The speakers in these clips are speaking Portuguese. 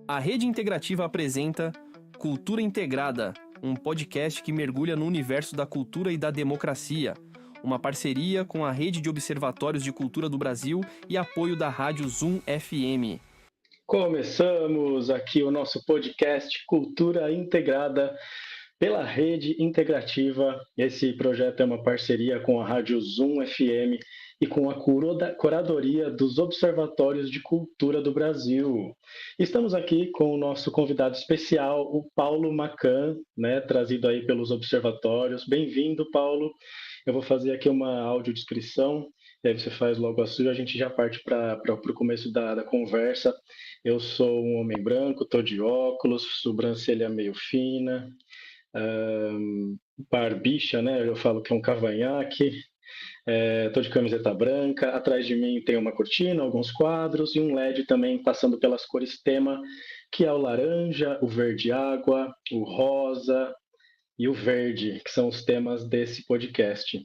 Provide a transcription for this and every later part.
A Rede Integrativa apresenta Cultura Integrada, um podcast que mergulha no universo da cultura e da democracia. Uma parceria com a Rede de Observatórios de Cultura do Brasil e apoio da Rádio Zoom FM. Começamos aqui o nosso podcast Cultura Integrada pela Rede Integrativa. Esse projeto é uma parceria com a Rádio Zoom FM e com a curadoria dos Observatórios de Cultura do Brasil. Estamos aqui com o nosso convidado especial, o Paulo Macan, trazido aí pelos observatórios. Bem-vindo, Paulo. Eu vou fazer aqui uma audiodescrição, e aí você faz logo a sua, a gente já parte para o começo da conversa. Eu sou um homem branco, estou de óculos, sobrancelha meio fina, barbicha, eu falo que é um cavanhaque, estou de camiseta branca, atrás de mim tem uma cortina, alguns quadros e um LED também passando pelas cores tema, que é o laranja, o verde água, o rosa e o verde, que são os temas desse podcast.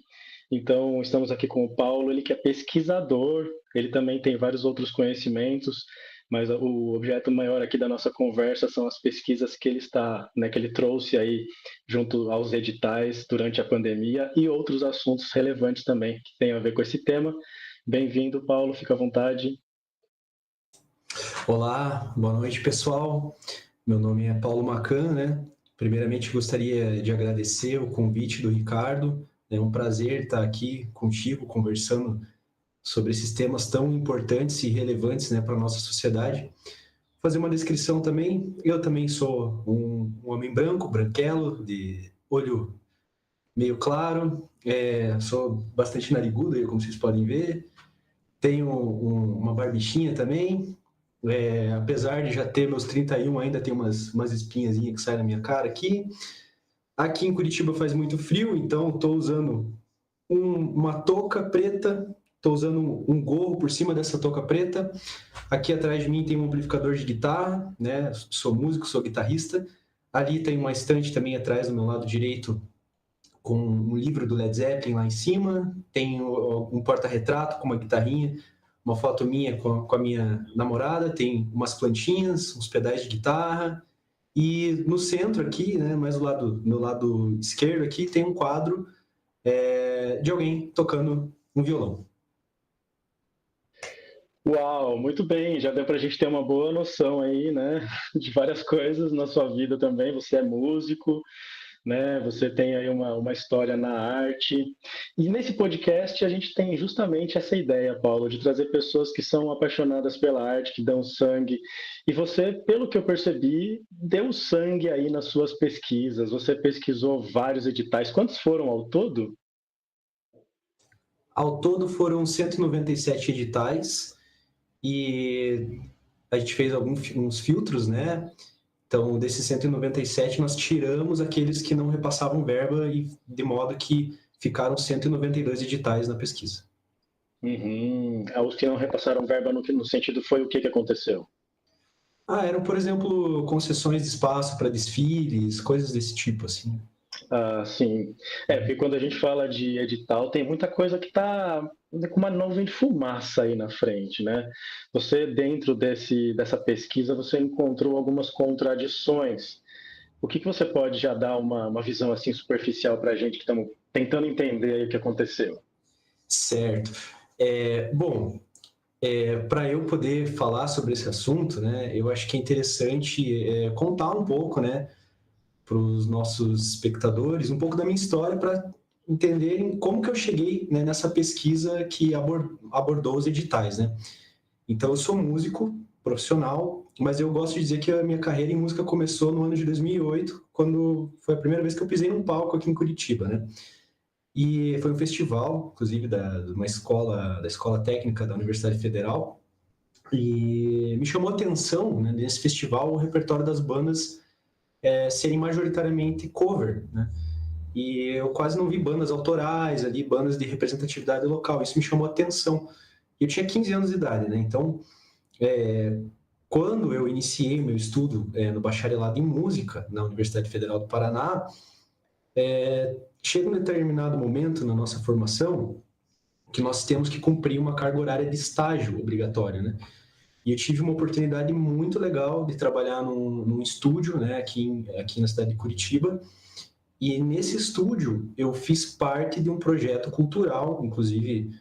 Então, estamos aqui com o Paulo, ele que é pesquisador, ele também tem vários outros conhecimentos, mas o objeto maior aqui da nossa conversa são as pesquisas que ele que ele trouxe aí junto aos editais durante a pandemia e outros assuntos relevantes também que têm a ver com esse tema. Bem-vindo, Paulo, fica à vontade. Olá, boa noite, pessoal. Meu nome é Paulo Macan, Primeiramente, gostaria de agradecer o convite do Ricardo. É um prazer estar aqui contigo, conversando sobre esses temas tão importantes e relevantes para a nossa sociedade. Vou fazer uma descrição também. Eu também sou um homem branco, branquelo, de olho meio claro. Sou bastante narigudo, como vocês podem ver. Tenho uma barbichinha também. Apesar de já ter meus 31, ainda tem umas espinhazinhas que saem na minha cara aqui. Aqui em Curitiba faz muito frio, então estou usando uma touca preta, estou usando um gorro por cima dessa touca preta. Aqui atrás de mim tem um amplificador de guitarra, Sou músico, sou guitarrista. Ali tem uma estante também atrás do meu lado direito com um livro do Led Zeppelin lá em cima. Tem um porta-retrato com uma guitarrinha, uma foto minha com a minha namorada, tem umas plantinhas, uns pedais de guitarra, e no centro aqui, mais do meu lado esquerdo aqui, tem um quadro de alguém tocando um violão. Uau, muito bem, já deu para a gente ter uma boa noção aí, de várias coisas na sua vida também. Você é músico, Você tem aí uma história na arte. E nesse podcast a gente tem justamente essa ideia, Paulo, de trazer pessoas que são apaixonadas pela arte, que dão sangue. E você, pelo que eu percebi, deu sangue aí nas suas pesquisas. Você pesquisou vários editais. Quantos foram ao todo? Ao todo foram 197 editais e a gente fez uns filtros, Então, desses 197, nós tiramos aqueles que não repassavam verba, e de modo que ficaram 192 editais na pesquisa. Os que não repassaram verba no sentido foi o que aconteceu? Eram, por exemplo, concessões de espaço para desfiles, coisas desse tipo, assim. Ah, sim. Porque quando a gente fala de edital, tem muita coisa que está com uma nuvem de fumaça aí na frente, Você, dentro dessa pesquisa, você encontrou algumas contradições. O que você pode já dar uma visão assim superficial para a gente que estamos tentando entender aí o que aconteceu? Certo. Para eu poder falar sobre esse assunto, eu acho que é interessante contar um pouco, para os nossos espectadores, um pouco da minha história, para entenderem como que eu cheguei nessa pesquisa que abordou os editais, Então, eu sou músico profissional, mas eu gosto de dizer que a minha carreira em música começou no ano de 2008, quando foi a primeira vez que eu pisei num palco aqui em Curitiba, E foi um festival, inclusive, da escola técnica da Universidade Federal, e me chamou a atenção, nesse festival, o repertório das bandas serem majoritariamente cover, E eu quase não vi bandas autorais ali, bandas de representatividade local. Isso me chamou a atenção. Eu tinha 15 anos de idade, Então, quando eu iniciei meu estudo no bacharelado em música na Universidade Federal do Paraná, chega um determinado momento na nossa formação que nós temos que cumprir uma carga horária de estágio obrigatória, E eu tive uma oportunidade muito legal de trabalhar num estúdio, né, aqui na cidade de Curitiba. E nesse estúdio eu fiz parte de um projeto cultural, inclusive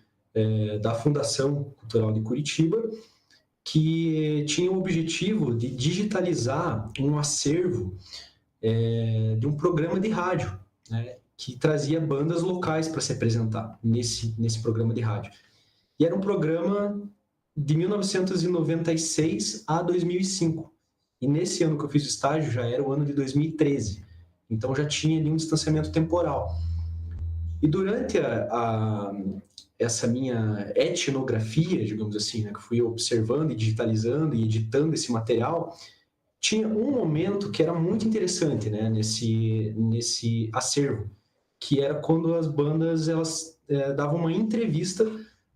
da Fundação Cultural de Curitiba, que tinha o objetivo de digitalizar um acervo de um programa de rádio, né, que trazia bandas locais para se apresentar nesse programa de rádio. E era um programa de 1996 a 2005. E nesse ano que eu fiz o estágio já era o ano de 2013. Então já tinha ali um distanciamento temporal. E durante essa minha etnografia, digamos assim, né, que fui observando e digitalizando e editando esse material, tinha um momento que era muito interessante, né, nesse acervo, que era quando as bandas elas davam uma entrevista,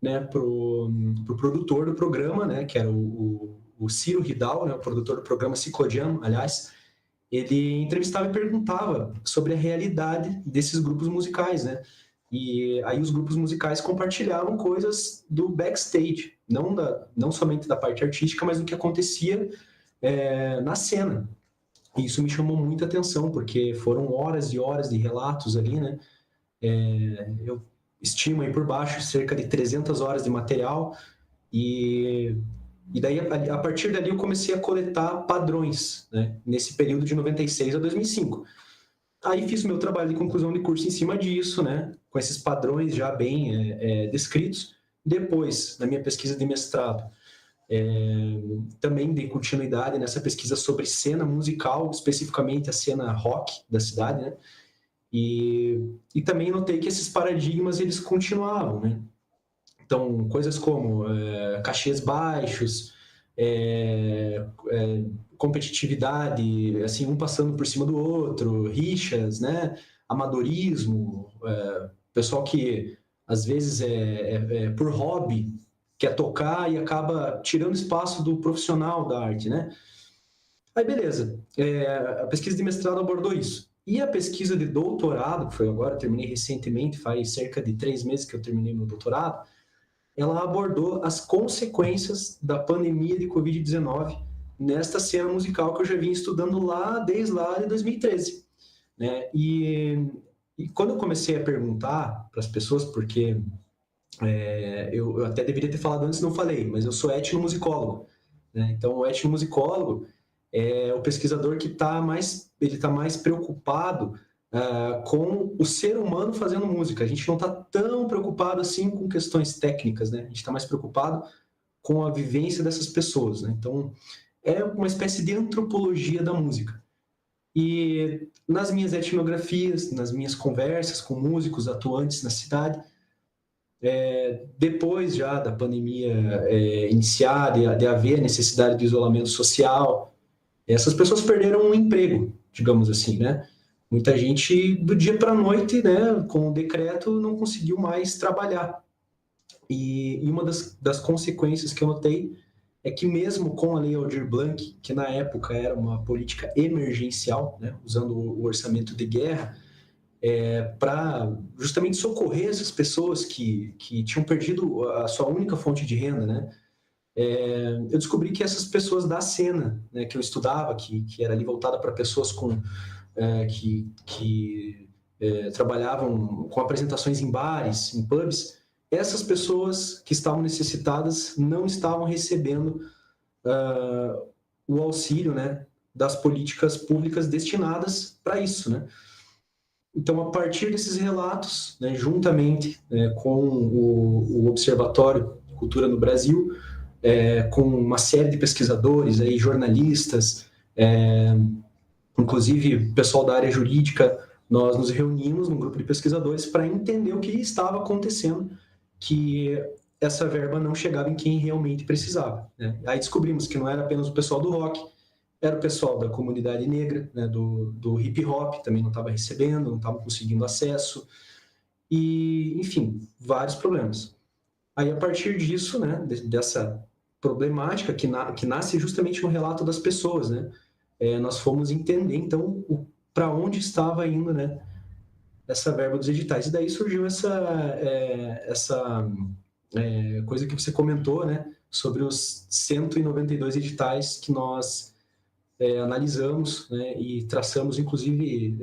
né, pro produtor do programa, né, que era o Ciro Ridal, né, o produtor do programa Ciclodiano, aliás. Ele entrevistava e perguntava sobre a realidade desses grupos musicais, né? E aí os grupos musicais compartilhavam coisas do backstage, não somente da parte artística, mas do que acontecia na cena. E isso me chamou muita atenção, porque foram horas e horas de relatos ali, né? Eu estimo aí por baixo cerca de 300 horas de material, e daí, a partir dali, eu comecei a coletar padrões, né, nesse período de 96 a 2005. Aí fiz o meu trabalho de conclusão de curso em cima disso, né, com esses padrões já bem descritos. Depois, na minha pesquisa de mestrado, também dei continuidade nessa pesquisa sobre cena musical, especificamente a cena rock da cidade, né, e também notei que esses paradigmas, eles continuavam, né. Então, coisas como cachês baixos, competitividade, assim, um passando por cima do outro, rixas, né? Amadorismo, pessoal que, às vezes, por hobby, quer tocar e acaba tirando espaço do profissional da arte, né? Aí, beleza. A pesquisa de mestrado abordou isso. E a pesquisa de doutorado, que foi agora, terminei recentemente, faz cerca de 3 meses que eu terminei meu doutorado, ela abordou as consequências da pandemia de Covid-19 nesta cena musical que eu já vinha estudando desde lá de 2013. Né? E quando eu comecei a perguntar para as pessoas, porque eu até deveria ter falado antes, não falei, mas eu sou etnomusicólogo. Né? Então, o etnomusicólogo é o pesquisador que está mais preocupado com o ser humano fazendo música. A gente não está tão preocupado assim com questões técnicas, né? A gente está mais preocupado com a vivência dessas pessoas, né? Então, é uma espécie de antropologia da música. E nas minhas etnografias, nas minhas conversas com músicos atuantes na cidade, depois já da pandemia iniciar, de haver necessidade de isolamento social, essas pessoas perderam um emprego, digamos assim, né? Muita gente, do dia para a noite, né, com o decreto, não conseguiu mais trabalhar. E uma das consequências que eu notei é que mesmo com a Lei Aldir Blanc, que na época era uma política emergencial, né, usando o orçamento de guerra, para justamente socorrer essas pessoas que tinham perdido a sua única fonte de renda, né? Eu descobri que essas pessoas da cena, né, que eu estudava, que era ali voltada para pessoas que trabalhavam com apresentações em bares, em pubs, essas pessoas que estavam necessitadas não estavam recebendo o auxílio, né, das políticas públicas destinadas para isso, né? Então, a partir desses relatos, né, juntamente com o Observatório Cultura no Brasil, com uma série de pesquisadores, aí, jornalistas, inclusive pessoal da área jurídica, nós nos reunimos num grupo de pesquisadores para entender o que estava acontecendo, que essa verba não chegava em quem realmente precisava. Né? Aí descobrimos que não era apenas o pessoal do rock, era o pessoal da comunidade negra, né, do hip hop, também não estava recebendo, não estava conseguindo acesso, e, enfim, vários problemas. Aí, a partir disso, né, dessa problemática que nasce justamente no relato das pessoas, né, nós fomos entender, então, para onde estava indo, né, essa verba dos editais. E daí surgiu essa coisa que você comentou, né, sobre os 192 editais que nós analisamos, né, e traçamos, inclusive,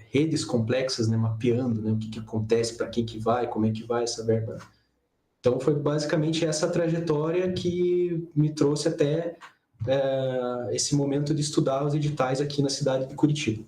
redes complexas, né, mapeando, né, o que acontece, para quem que vai, como é que vai essa verba. Então, foi basicamente essa trajetória que me trouxe até esse momento de estudar os editais aqui na cidade de Curitiba.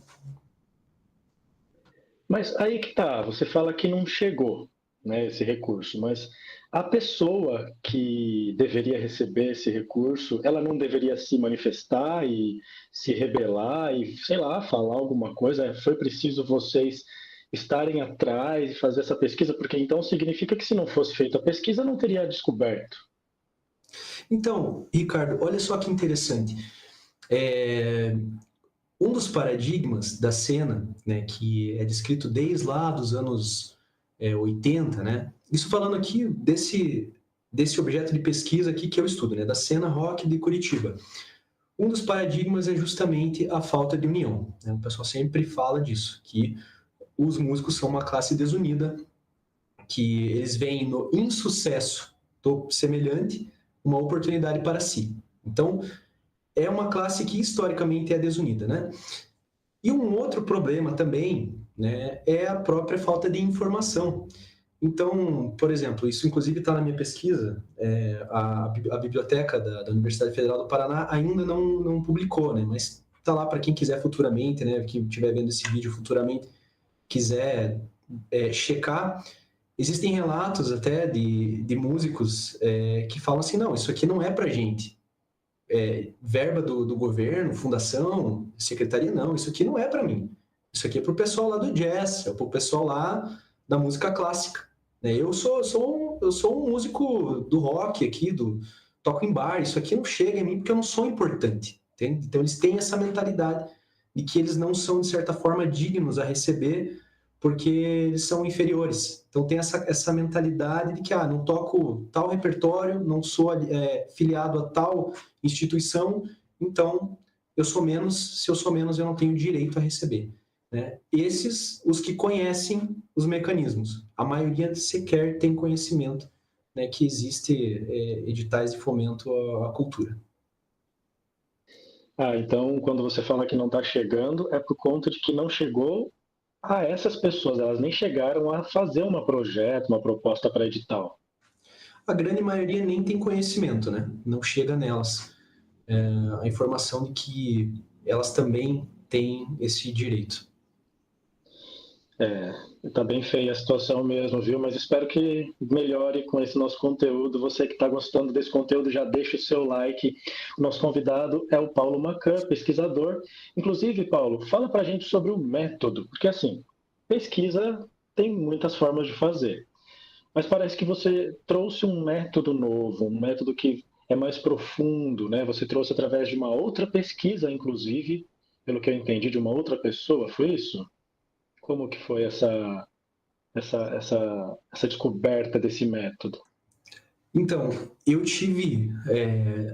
Mas aí que tá, você fala que não chegou, né, esse recurso, mas a pessoa que deveria receber esse recurso, ela não deveria se manifestar e se rebelar e, sei lá, falar alguma coisa? Foi preciso vocês estarem atrás e fazer essa pesquisa, porque então significa que se não fosse feita a pesquisa, não teria descoberto. Então, Ricardo, olha só que interessante. Um dos paradigmas da cena, né, que é descrito desde lá dos anos 80, né? Isso falando aqui desse objeto de pesquisa aqui que eu estudo, né, da cena rock de Curitiba. Um dos paradigmas é justamente a falta de união, né? O pessoal sempre fala disso, que os músicos são uma classe desunida, que eles veem no insucesso do semelhante uma oportunidade para si. Então, é uma classe que historicamente é desunida, né? E um outro problema também, né, é a própria falta de informação. Então, por exemplo, isso inclusive está na minha pesquisa, a biblioteca da Universidade Federal do Paraná ainda não publicou, né, mas está lá para quem quiser futuramente, né, quem estiver vendo esse vídeo futuramente, quiser checar. Existem relatos até de músicos que falam assim, não, isso aqui não é para gente. Verba do governo, fundação, secretaria, não, isso aqui não é para mim. Isso aqui é para o pessoal lá do jazz, é para o pessoal lá da música clássica. Eu sou um músico do rock aqui, toco em bar, isso aqui não chega em mim porque eu não sou importante. Entende? Então eles têm essa mentalidade de que eles não são, de certa forma, dignos a receber porque eles são inferiores. Então tem essa mentalidade de que não toco tal repertório, não sou filiado a tal instituição, então eu sou menos, se eu sou menos eu não tenho direito a receber. Né? Esses, os que conhecem os mecanismos. A maioria sequer tem conhecimento, né, que existe editais de fomento à cultura. Então quando você fala que não está chegando, é por conta de que não chegou a essas pessoas, elas nem chegaram a fazer um projeto, uma proposta para edital. A grande maioria nem tem conhecimento, né? Não chega nelas a informação de que elas também têm esse direito. Tá bem feia a situação mesmo, viu? Mas espero que melhore com esse nosso conteúdo. Você que está gostando desse conteúdo, já deixa o seu like. O nosso convidado é o Paulo Macan, pesquisador. Inclusive, Paulo, fala para a gente sobre o método, porque assim, pesquisa tem muitas formas de fazer. Mas parece que você trouxe um método novo, um método que é mais profundo, né? Você trouxe através de uma outra pesquisa, inclusive, pelo que eu entendi, de uma outra pessoa, foi isso? Como que foi essa descoberta desse método? Então, eu tive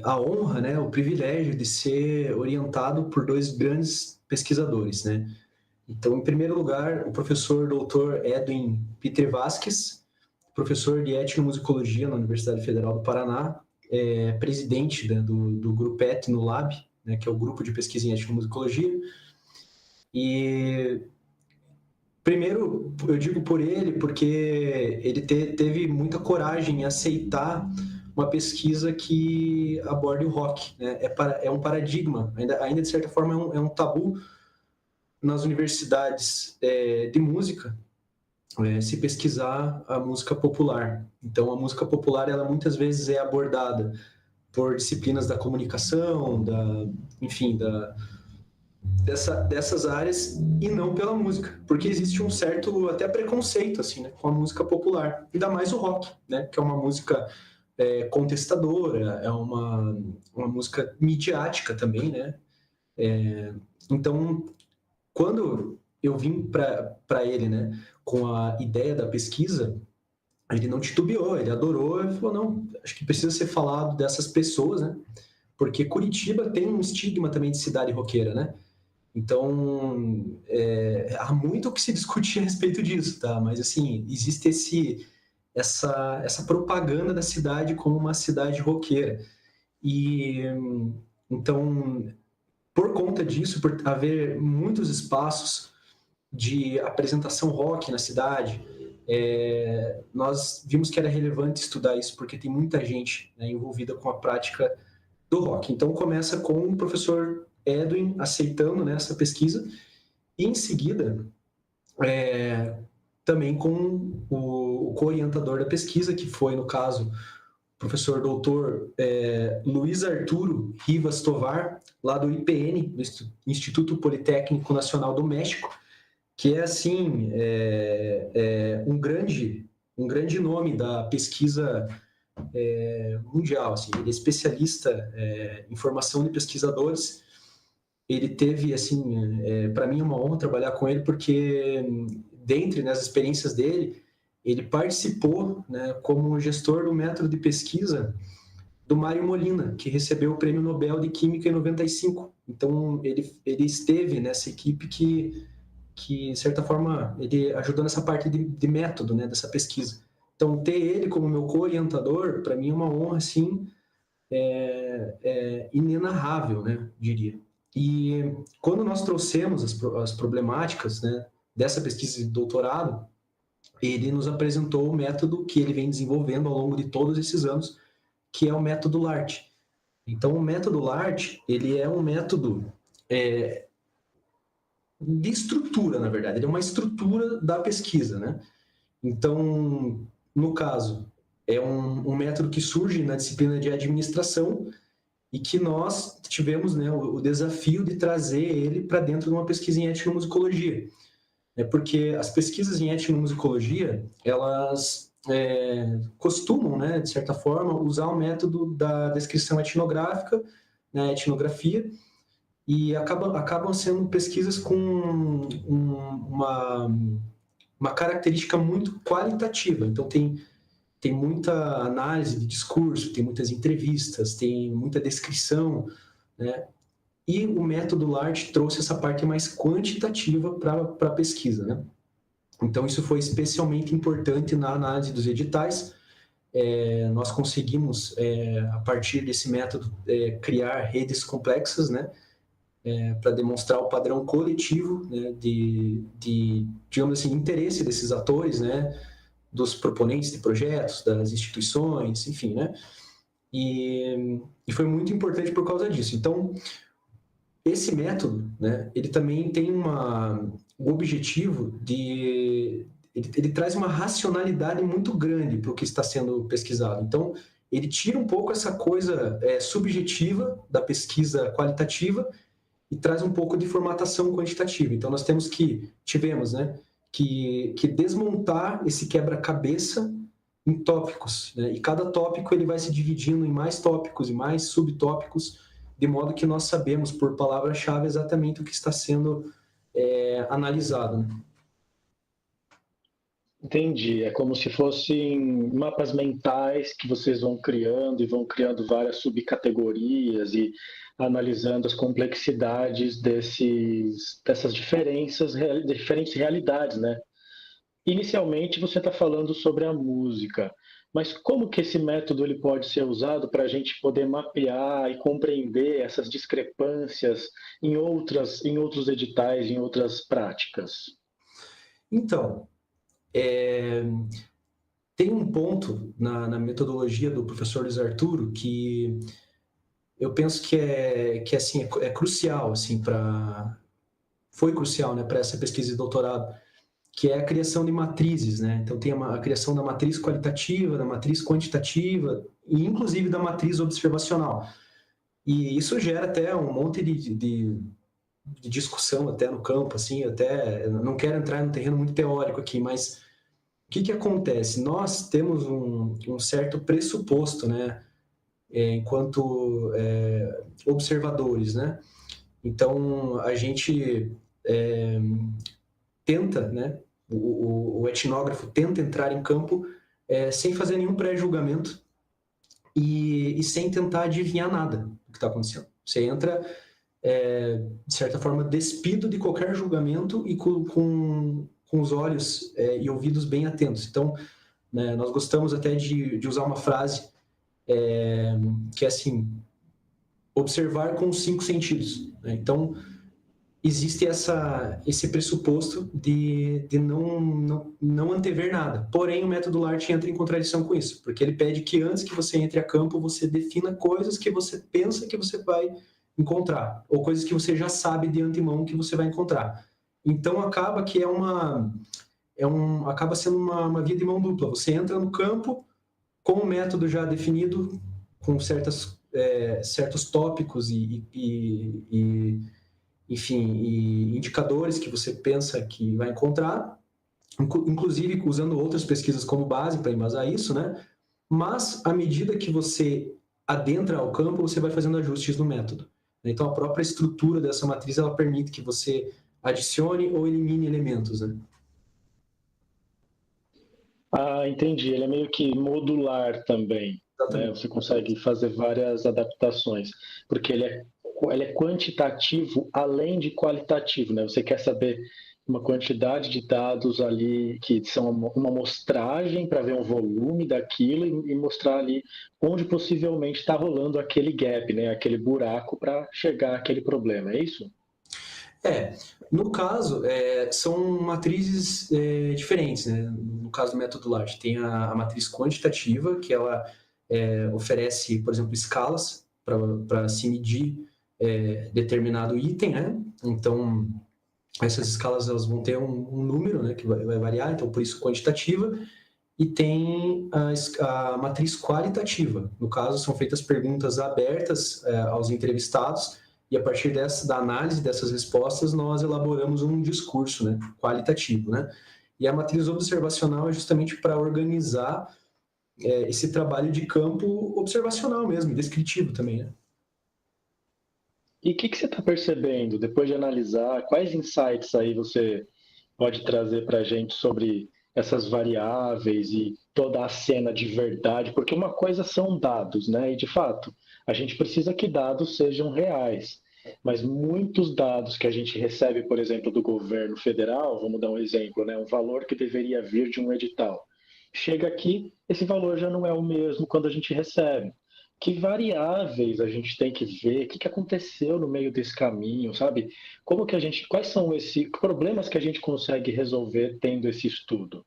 a honra, né, o privilégio de ser orientado por dois grandes pesquisadores, né? Então, em primeiro lugar, o professor Dr. Edwin Peter Vasquez, professor de etnomusicologia na Universidade Federal do Paraná, presidente, né, do Grupo Etnolab, né, que é o grupo de pesquisa em etnomusicologia. E primeiro, eu digo por ele porque ele teve muita coragem em aceitar uma pesquisa que aborde o rock, né? É um paradigma, ainda de certa forma é um tabu nas universidades de música, se pesquisar a música popular. Então, a música popular, ela muitas vezes é abordada por disciplinas da comunicação, dessas áreas e não pela música, porque existe um certo até preconceito assim, né, com a música popular, ainda mais o rock, né, que é uma música contestadora, é uma música midiática também, né? Então, quando eu vim para ele, né, com a ideia da pesquisa, ele não titubeou, ele adorou, ele falou, não, acho que precisa ser falado dessas pessoas, né? Porque Curitiba tem um estigma também de cidade roqueira, né? Então, há muito o que se discutir a respeito disso, tá? Mas, assim, existe essa propaganda da cidade como uma cidade roqueira. E então, por conta disso, por haver muitos espaços de apresentação rock na cidade, nós vimos que era relevante estudar isso, porque tem muita gente, né, envolvida com a prática do rock. Então, começa com o professor Edwin aceitando, né, essa pesquisa, e em seguida, também com o co-orientador da pesquisa, que foi, no caso, o professor doutor Luiz Arturo Rivas Tovar, lá do IPN, do Instituto Politécnico Nacional do México, que é, assim, um grande nome da pesquisa mundial. Assim. Ele é especialista em formação de pesquisadores. Ele teve, assim, para mim, uma honra trabalhar com ele, porque, dentre, né, as experiências dele, ele participou, né, como gestor do método de pesquisa do Mário Molina, que recebeu o Prêmio Nobel de Química em 95. Então, ele esteve nessa equipe que, de certa forma, ele ajudou nessa parte de método, né, dessa pesquisa. Então, ter ele como meu co-orientador, para mim, é uma honra, assim, inenarrável, né, diria. E quando nós trouxemos as problemáticas, né, dessa pesquisa de doutorado, ele nos apresentou o método que ele vem desenvolvendo ao longo de todos esses anos, que é o método LART. Então, o método LART, ele é um método de estrutura, na verdade. Ele é uma estrutura da pesquisa, né? Então, no caso, é um método que surge na disciplina de administração e que nós tivemos, né, o desafio de trazer ele para dentro de uma pesquisa em etnomusicologia. Porque as pesquisas em etnomusicologia, elas costumam, né, de certa forma, usar o método da descrição etnográfica, né, etnografia, e acabam sendo pesquisas com uma característica muito qualitativa. Então, tem muita análise de discurso, tem muitas entrevistas, tem muita descrição, né? E o método LART trouxe essa parte mais quantitativa para a pesquisa, né? Então, isso foi especialmente importante na análise dos editais. Nós conseguimos, a partir desse método, criar redes complexas, né? Para demonstrar o padrão coletivo, né? Digamos assim, interesse desses atores, né? Dos proponentes de projetos, das instituições, enfim, né? E foi muito importante por causa disso. Então, esse método, né, ele também tem o objetivo de... Ele traz uma racionalidade muito grande para o que está sendo pesquisado. Então, ele tira um pouco essa coisa subjetiva da pesquisa qualitativa e traz um pouco de formatação quantitativa. Então, nós tivemos, né, que desmontar esse quebra-cabeça em tópicos, né? E cada tópico ele vai se dividindo em mais tópicos e mais subtópicos, de modo que nós sabemos, por palavra-chave, exatamente o que está sendo analisado. Né? Entendi. É como se fossem mapas mentais que vocês vão criando e vão criando várias subcategorias e analisando as complexidades dessas diferentes realidades, né? Inicialmente você está falando sobre a música, mas como que esse método ele pode ser usado para a gente poder mapear e compreender essas discrepâncias em outros editais, em outras práticas? Então, tem um ponto na metodologia do professor Luiz Arturo que eu penso que assim, é crucial, assim, foi crucial, né, para essa pesquisa de doutorado, que é a criação de matrizes, né? Então tem a criação da matriz qualitativa, da matriz quantitativa e inclusive da matriz observacional. E isso gera até um monte de discussão até no campo, assim, até não quero entrar no terreno muito teórico aqui, mas o que acontece? Nós temos um certo pressuposto, né, enquanto observadores, né? Então a gente tenta, né? O etnógrafo tenta entrar em campo sem fazer nenhum pré-julgamento e sem tentar adivinhar nada do que está acontecendo. Você entra, de certa forma, despido de qualquer julgamento e com os olhos e ouvidos bem atentos. Então, né? Nós gostamos até de usar uma frase que é assim, observar com os 5 sentidos, né? Então, existe esse pressuposto de não antever nada. Porém, o método LART entra em contradição com isso, porque ele pede que antes que você entre a campo, você defina coisas que você pensa que você vai encontrar, ou coisas que você já sabe de antemão que você vai encontrar. Então, acaba que acaba sendo uma via de mão dupla. Você entra no campo com o método já definido, com certos tópicos enfim, e indicadores que você pensa que vai encontrar, inclusive usando outras pesquisas como base para embasar isso, né? Mas, à medida que você adentra ao campo, você vai fazendo ajustes no método. Então, a própria estrutura dessa matriz, ela permite que você adicione ou elimine elementos, né? Ah, entendi. Ele é meio que modular também, né? Você consegue fazer várias adaptações, porque ele é quantitativo além de qualitativo, né? Você quer saber uma quantidade de dados ali que são uma amostragem para ver um volume daquilo e mostrar ali onde possivelmente está rolando aquele gap, né? Aquele buraco para chegar àquele problema, é isso? No caso, são matrizes diferentes, né? No caso do método LART, tem a matriz quantitativa, que ela oferece, por exemplo, escalas para se medir determinado item, né? Então, essas escalas elas vão ter um número, né, que vai variar, então por isso quantitativa. E tem a matriz qualitativa. No caso, são feitas perguntas abertas aos entrevistados, e a partir da análise dessas respostas, nós elaboramos um discurso, né, qualitativo, né? E a matriz observacional é justamente para organizar esse trabalho de campo observacional mesmo, descritivo também, né? E o que você está percebendo depois de analisar? Quais insights aí você pode trazer para a gente sobre essas variáveis e toda a cena de verdade? Porque uma coisa são dados, né? E de fato, a gente precisa que dados sejam reais. Mas muitos dados que a gente recebe, por exemplo, do governo federal, vamos dar um exemplo, né? Um valor que deveria vir de um edital. Chega aqui, esse valor já não é o mesmo quando a gente recebe. Que variáveis a gente tem que ver, o que aconteceu no meio desse caminho, sabe? Quais são esses problemas que a gente consegue resolver tendo esse estudo?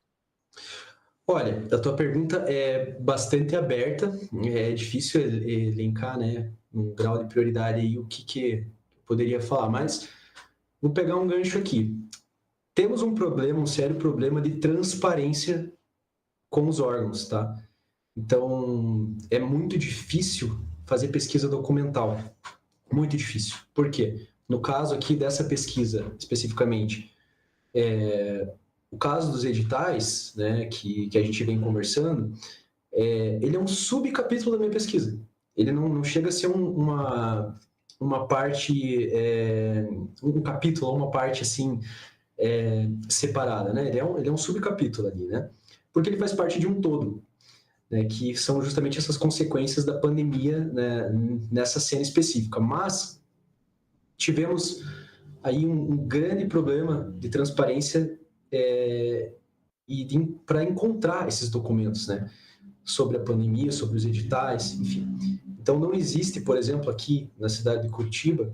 Olha, a tua pergunta é bastante aberta, é difícil elencar, né, um grau de prioridade aí, o que eu poderia falar, mas vou pegar um gancho aqui. Temos um sério problema de transparência com os órgãos, tá? Então, é muito difícil fazer pesquisa documental. Muito difícil. Por quê? No caso aqui dessa pesquisa, especificamente, o caso dos editais, né, que a gente vem conversando, ele é um subcapítulo da minha pesquisa. Ele não chega a ser uma parte, um capítulo, uma parte assim, separada, né? Ele é um subcapítulo ali, né? Porque ele faz parte de um todo, né, que são justamente essas consequências da pandemia, né, nessa cena específica. Mas tivemos aí um grande problema de transparência para encontrar esses documentos, né, sobre a pandemia, sobre os editais, enfim. Então, não existe, por exemplo, aqui na cidade de Curitiba,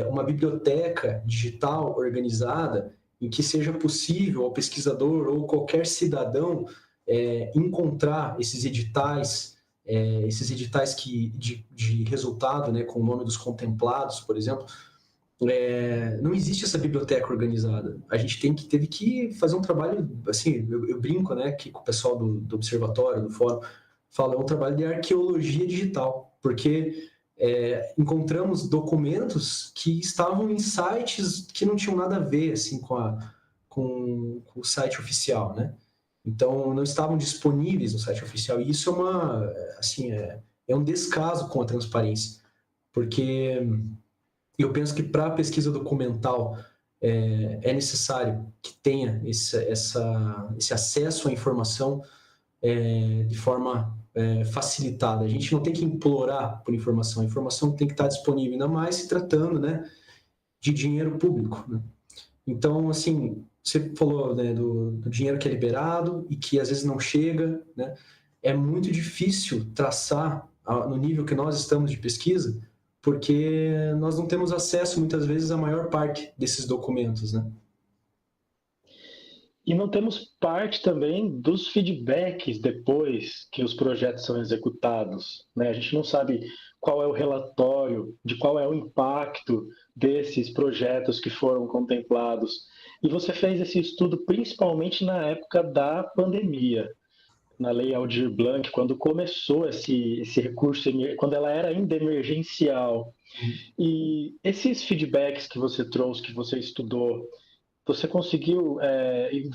uma biblioteca digital organizada em que seja possível ao pesquisador ou qualquer cidadão encontrar esses editais de resultado, né, com o nome dos contemplados, por exemplo. Não existe essa biblioteca organizada. A gente teve que fazer um trabalho, assim, eu brinco, né, que com o pessoal do observatório, do fórum, fala, é um trabalho de arqueologia digital, porque encontramos documentos que estavam em sites que não tinham nada a ver, assim, com o site oficial, né? Então, não estavam disponíveis no site oficial. E isso é um descaso com a transparência, porque eu penso que para a pesquisa documental é necessário que tenha esse acesso à informação de forma facilitada. A gente não tem que implorar por informação, a informação tem que estar disponível, ainda mais se tratando, né, de dinheiro público, né? Então, assim, você falou, né, do dinheiro que é liberado e que às vezes não chega, né? É muito difícil traçar no nível que nós estamos de pesquisa, porque nós não temos acesso muitas vezes à maior parte desses documentos, né? E não temos parte também dos feedbacks depois que os projetos são executados, né? A gente não sabe qual é o relatório, de qual é o impacto desses projetos que foram contemplados. E você fez esse estudo principalmente na época da pandemia, na Lei Aldir Blanc, quando começou esse recurso, quando ela era ainda emergencial. E esses feedbacks que você trouxe, que você estudou, você conseguiu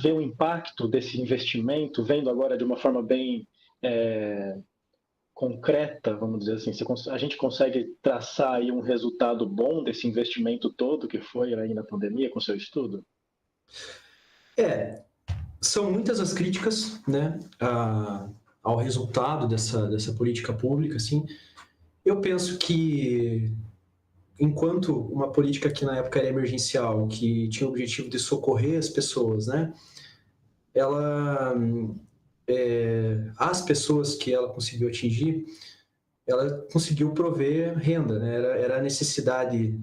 ver o impacto desse investimento, vendo agora de uma forma bem concreta, vamos dizer assim? A gente consegue traçar aí um resultado bom desse investimento todo que foi aí na pandemia com seu estudo? São muitas as críticas, né, ao resultado dessa política pública, assim. Eu penso que, enquanto uma política que na época era emergencial, que tinha o objetivo de socorrer as pessoas, né, ela, as pessoas que ela conseguiu atingir, ela conseguiu prover renda, né, era a necessidade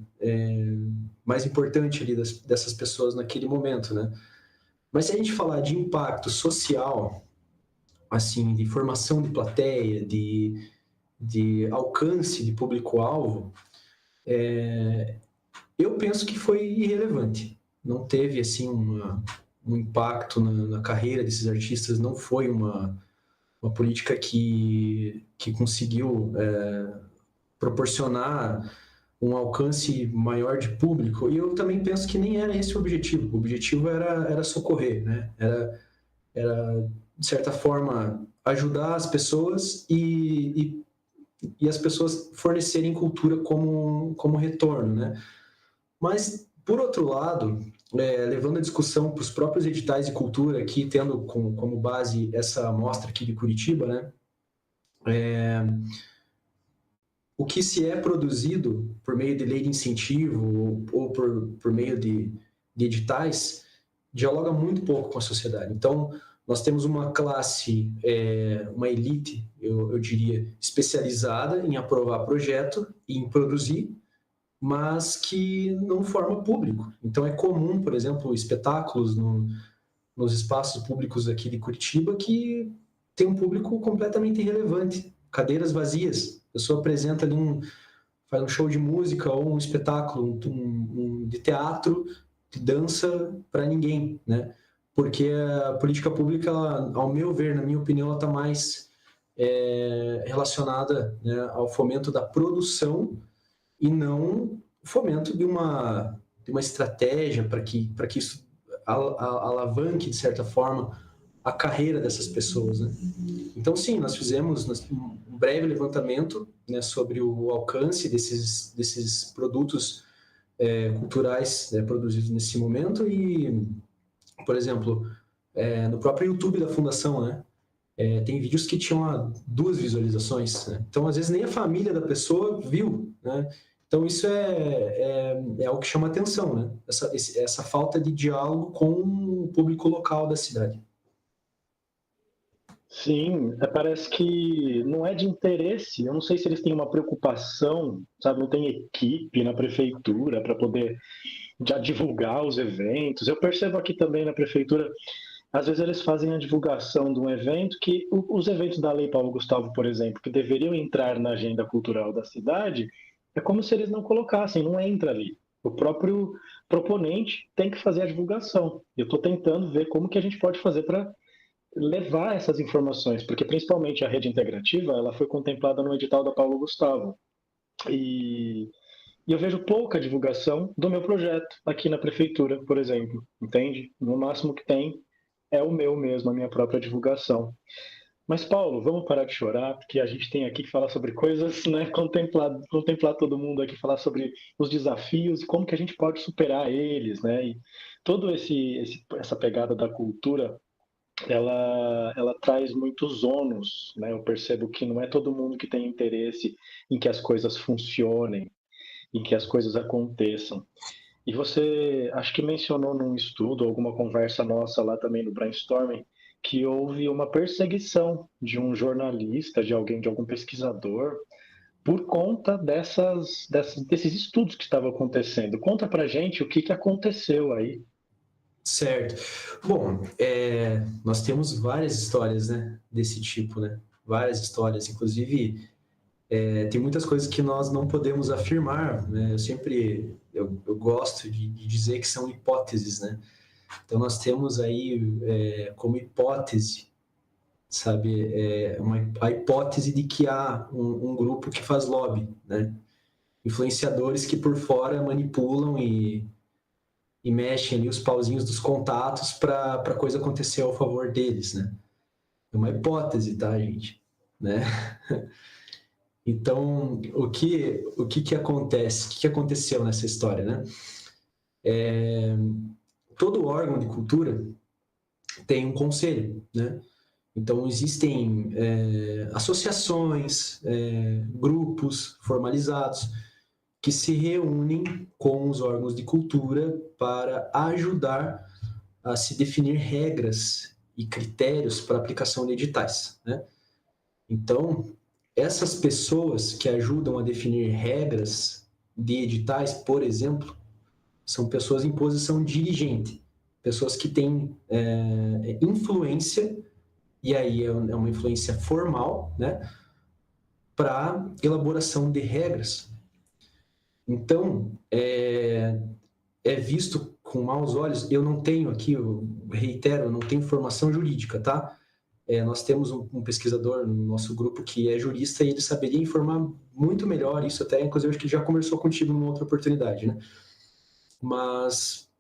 mais importante ali dessas pessoas naquele momento, né. Mas se a gente falar de impacto social, assim, de formação de plateia, de alcance de público-alvo, eu penso que foi irrelevante. Não teve, assim, um impacto na carreira desses artistas, não foi uma política que conseguiu proporcionar um alcance maior de público. E eu também penso que nem era esse o objetivo. O objetivo era socorrer, né? Era de certa forma, ajudar as pessoas e as pessoas fornecerem cultura como retorno, né? Mas, por outro lado, levando a discussão para os próprios editais de cultura, aqui tendo como base essa amostra aqui de Curitiba, né? O que se é produzido por meio de lei de incentivo ou por meio de editais dialoga muito pouco com a sociedade. Então, nós temos uma classe, uma elite, eu diria, especializada em aprovar projeto e em produzir, mas que não forma público. Então, é comum, por exemplo, espetáculos nos espaços públicos aqui de Curitiba que tem um público completamente irrelevante, cadeiras vazias. A pessoa apresenta ali faz um show de música ou um espetáculo de teatro, de dança para ninguém, né? Porque a política pública, ela, ao meu ver, na minha opinião, ela está mais relacionada, né, ao fomento da produção e não o fomento de uma estratégia para que isso alavanque, de certa forma, a carreira dessas pessoas, né? Então, sim, nós fizemos um breve levantamento, né, sobre o alcance desses produtos culturais, né, produzidos nesse momento e, por exemplo, no próprio YouTube da Fundação, né, tem vídeos que tinham 2 visualizações, né? Então, às vezes, nem a família da pessoa viu, né? Então, isso é algo que chama atenção, né? Essa falta de diálogo com o público local da cidade. Sim, parece que não é de interesse. Eu não sei se eles têm uma preocupação, sabe? Não tem equipe na prefeitura para poder já divulgar os eventos. Eu percebo aqui também na prefeitura, às vezes eles fazem a divulgação de um evento que os eventos da Lei Paulo Gustavo, por exemplo, que deveriam entrar na agenda cultural da cidade, é como se eles não colocassem, não entra ali. O próprio proponente tem que fazer a divulgação. Eu estou tentando ver como que a gente pode fazer para levar essas informações, porque principalmente a rede integrativa, ela foi contemplada no edital da Paulo Gustavo. E eu vejo pouca divulgação do meu projeto aqui na prefeitura, por exemplo, entende? No máximo que tem é o meu mesmo, a minha própria divulgação. Mas, Paulo, vamos parar de chorar, porque a gente tem aqui que falar sobre coisas, né? Contemplar todo mundo aqui, falar sobre os desafios e como que a gente pode superar eles, né? E todo essa pegada da cultura, ela traz muitos ônus, né? Eu percebo que não é todo mundo que tem interesse em que as coisas funcionem, em que as coisas aconteçam. E você, acho que mencionou num estudo, alguma conversa nossa lá também no brainstorming, que houve uma perseguição de um jornalista, de alguém, de algum pesquisador, por conta desses estudos que estavam acontecendo. Conta pra gente o que que aconteceu aí. Certo. Bom, nós temos várias histórias, né, desse tipo, né? Várias histórias. Inclusive, tem muitas coisas que nós não podemos afirmar, né? Eu gosto de dizer que são hipóteses, né? Então, nós temos aí como hipótese, sabe, a hipótese de que há um grupo que faz lobby, né? Influenciadores que por fora manipulam e mexem ali os pauzinhos dos contatos para a coisa acontecer ao favor deles, né? É uma hipótese, tá, gente? Né? Então, o que acontece? O que aconteceu nessa história, né? Todo órgão de cultura tem um conselho, né? Então, existem associações, grupos formalizados que se reúnem com os órgãos de cultura para ajudar a se definir regras e critérios para aplicação de editais, né? Então, essas pessoas que ajudam a definir regras de editais, por exemplo, são pessoas em posição dirigente, pessoas que têm influência, e aí é uma influência formal, né, para elaboração de regras. Então, é visto com maus olhos. Eu não tenho aqui, eu reitero, eu não tenho formação jurídica, tá? Nós temos um pesquisador no nosso grupo que é jurista e ele saberia informar muito melhor isso, até inclusive acho que ele já conversou contigo numa outra oportunidade, né? Mas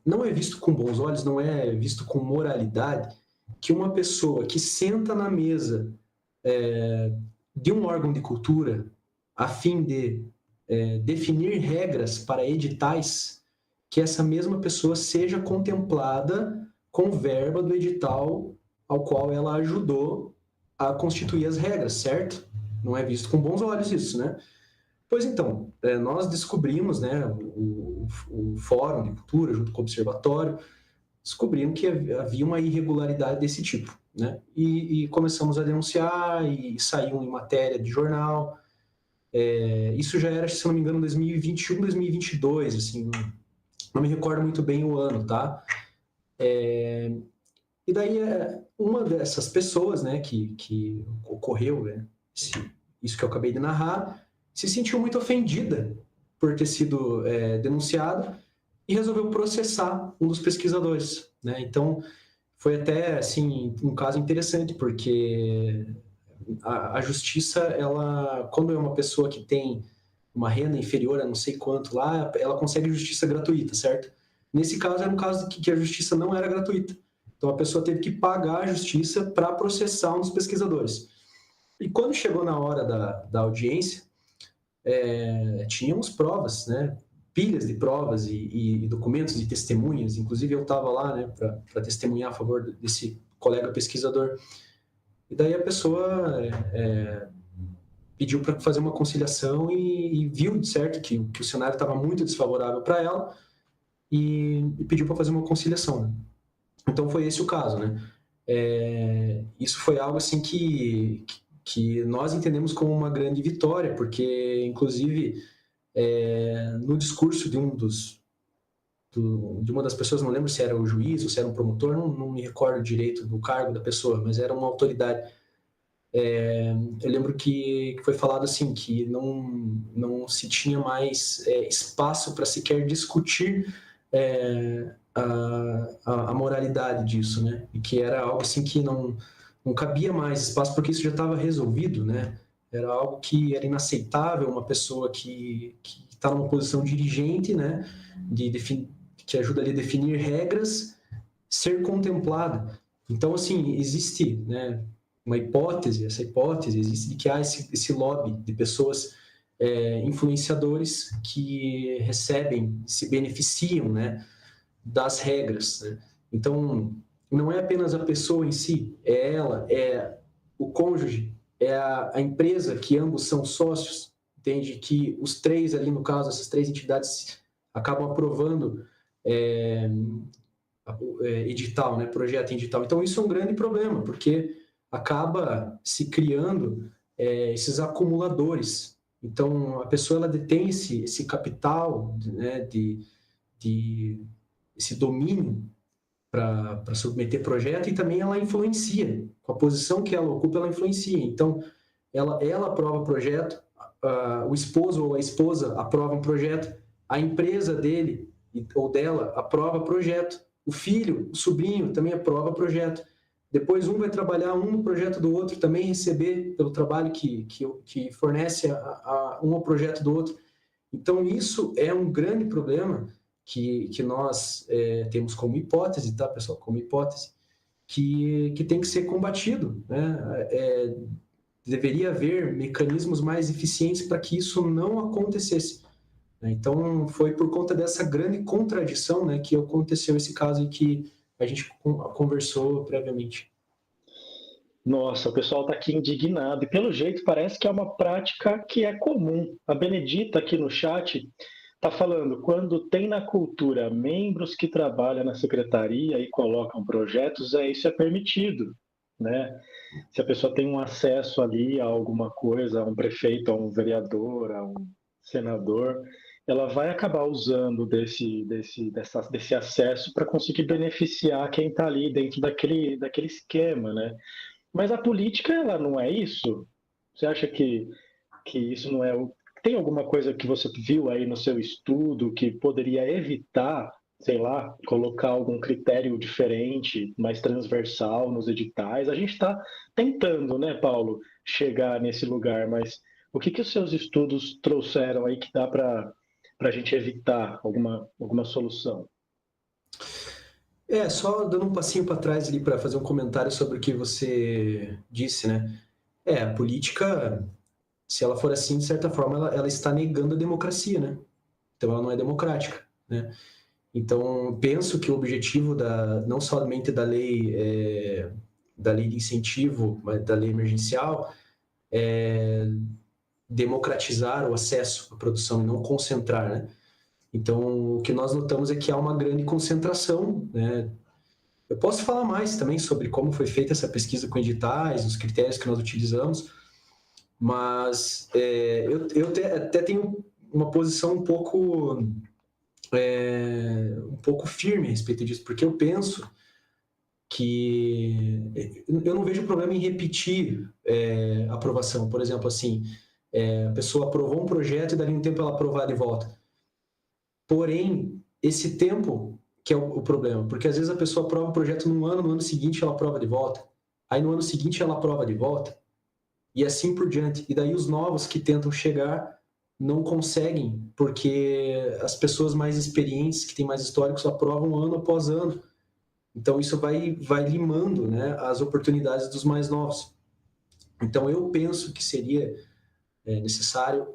não é visto com bons olhos, não é visto com moralidade que uma pessoa que senta na mesa de um órgão de cultura a fim de definir regras para editais, que essa mesma pessoa seja contemplada com verba do edital ao qual ela ajudou a constituir as regras, certo? Não é visto com bons olhos isso, né? Pois então, nós descobrimos, né, o Fórum de Cultura, junto com o Observatório, descobrimos que havia uma irregularidade desse tipo, né? E começamos a denunciar e saiu em matéria de jornal. Isso já era, se não me engano, 2021, 2022, assim, não me recordo muito bem o ano, tá? E daí, uma dessas pessoas, né, que ocorreu, né, isso que eu acabei de narrar, se sentiu muito ofendida por ter sido denunciada e resolveu processar um dos pesquisadores, né? Então, foi até, assim, um caso interessante, porque a justiça, ela, quando é uma pessoa que tem uma renda inferior a não sei quanto lá, ela consegue justiça gratuita, certo? Nesse caso, era um caso que a justiça não era gratuita. Então, a pessoa teve que pagar a justiça para processar um dos pesquisadores. E quando chegou na hora da audiência, tínhamos provas, né? Pilhas de provas e documentos de testemunhas. Inclusive, eu estava lá, né, para testemunhar a favor desse colega pesquisador. E daí a pessoa pediu para fazer uma conciliação e viu, certo, que o cenário estava muito desfavorável para ela e pediu para fazer uma conciliação, né? Então foi esse o caso, né? Isso foi algo assim que nós entendemos como uma grande vitória, porque inclusive no discurso de uma das pessoas, não lembro se era o juiz ou se era um promotor, não me recordo direito do cargo da pessoa, mas era uma autoridade. Eu lembro que foi falado assim, que não se tinha mais espaço para sequer discutir a moralidade disso, né? E que era algo assim que não cabia mais espaço, porque isso já estava resolvido, né? Era algo que era inaceitável, uma pessoa que está numa posição dirigente, né? Que ajuda ali a definir regras, ser contemplada. Então, assim, existe, né, uma hipótese, essa hipótese existe de que há esse lobby de pessoas influenciadores que recebem, se beneficiam, né, das regras, né? Então, não é apenas a pessoa em si, é ela, é o cônjuge, é a empresa que ambos são sócios, entende? Que os três ali, no caso, essas três entidades acabam aprovando edital, né, projeto em edital. Então, isso é um grande problema, porque acaba se criando esses acumuladores. Então, a pessoa ela detém esse capital, né, esse domínio para submeter projeto, e também ela influencia. Com a posição que ela ocupa, ela influencia. Então, ela aprova o projeto, o esposo ou a esposa aprova um projeto, a empresa dele ou dela aprova projeto, o filho, o sobrinho também aprova projeto. Depois um vai trabalhar no projeto do outro, também receber pelo trabalho que fornece um ao projeto do outro. Então, isso é um grande problema que nós temos como hipótese, tá, pessoal? Como hipótese, que tem que ser combatido, né? Deveria haver mecanismos mais eficientes para que isso não acontecesse. Então, foi por conta dessa grande contradição, né, que aconteceu esse caso em que a gente conversou previamente. Nossa, o pessoal está aqui indignado e, pelo jeito, parece que é uma prática que é comum. A Benedita, aqui no chat, está falando, quando tem na cultura membros que trabalham na secretaria e colocam projetos, isso é permitido, né? Se a pessoa tem um acesso ali a alguma coisa, a um prefeito, a um vereador, a um senador, ela vai acabar usando desse acesso para conseguir beneficiar quem está ali dentro daquele esquema, né? Mas a política, ela não é isso? Você acha que isso não é... Tem alguma coisa que você viu aí no seu estudo que poderia evitar, sei lá, colocar algum critério diferente, mais transversal nos editais? A gente está tentando, né, Paulo, chegar nesse lugar, mas o que os seus estudos trouxeram aí que dá para a gente evitar alguma solução? Só dando um passinho para trás ali para fazer um comentário sobre o que você disse, né? A política, se ela for assim, de certa forma, ela está negando a democracia, né? Então, ela não é democrática, né? Então, penso que o objetivo não somente da lei de incentivo, mas da lei emergencial, é democratizar o acesso à produção e não concentrar, né? Então, o que nós notamos é que há uma grande concentração, né? Eu posso falar mais também sobre como foi feita essa pesquisa com editais, os critérios que nós utilizamos, mas eu até tenho uma posição um pouco firme a respeito disso, porque eu penso que eu não vejo problema em repetir aprovação. Por exemplo, assim, a pessoa aprovou um projeto e dali um tempo ela aprovar de volta. Porém, esse tempo que é o problema, porque às vezes a pessoa aprova o projeto num ano, no ano seguinte ela aprova de volta, aí no ano seguinte ela aprova de volta, e assim por diante. E daí os novos que tentam chegar não conseguem, porque as pessoas mais experientes, que têm mais históricos, aprovam ano após ano. Então isso vai limando, né, as oportunidades dos mais novos. Então eu penso que seria necessário,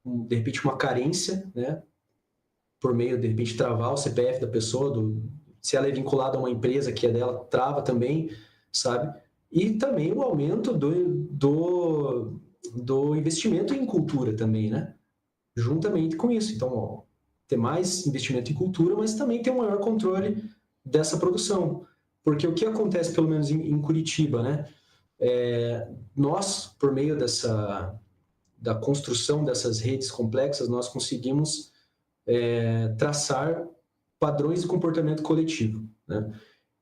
de repente, uma carência, né, por meio, de repente, travar o CPF da pessoa, se ela é vinculada a uma empresa que é dela, trava também, sabe? E também o aumento do investimento em cultura também, né? Juntamente com isso. Então, ter mais investimento em cultura, mas também ter um maior controle dessa produção. Porque o que acontece, pelo menos em Curitiba, né? Nós, por meio da construção dessas redes complexas, nós conseguimos traçar padrões de comportamento coletivo, né?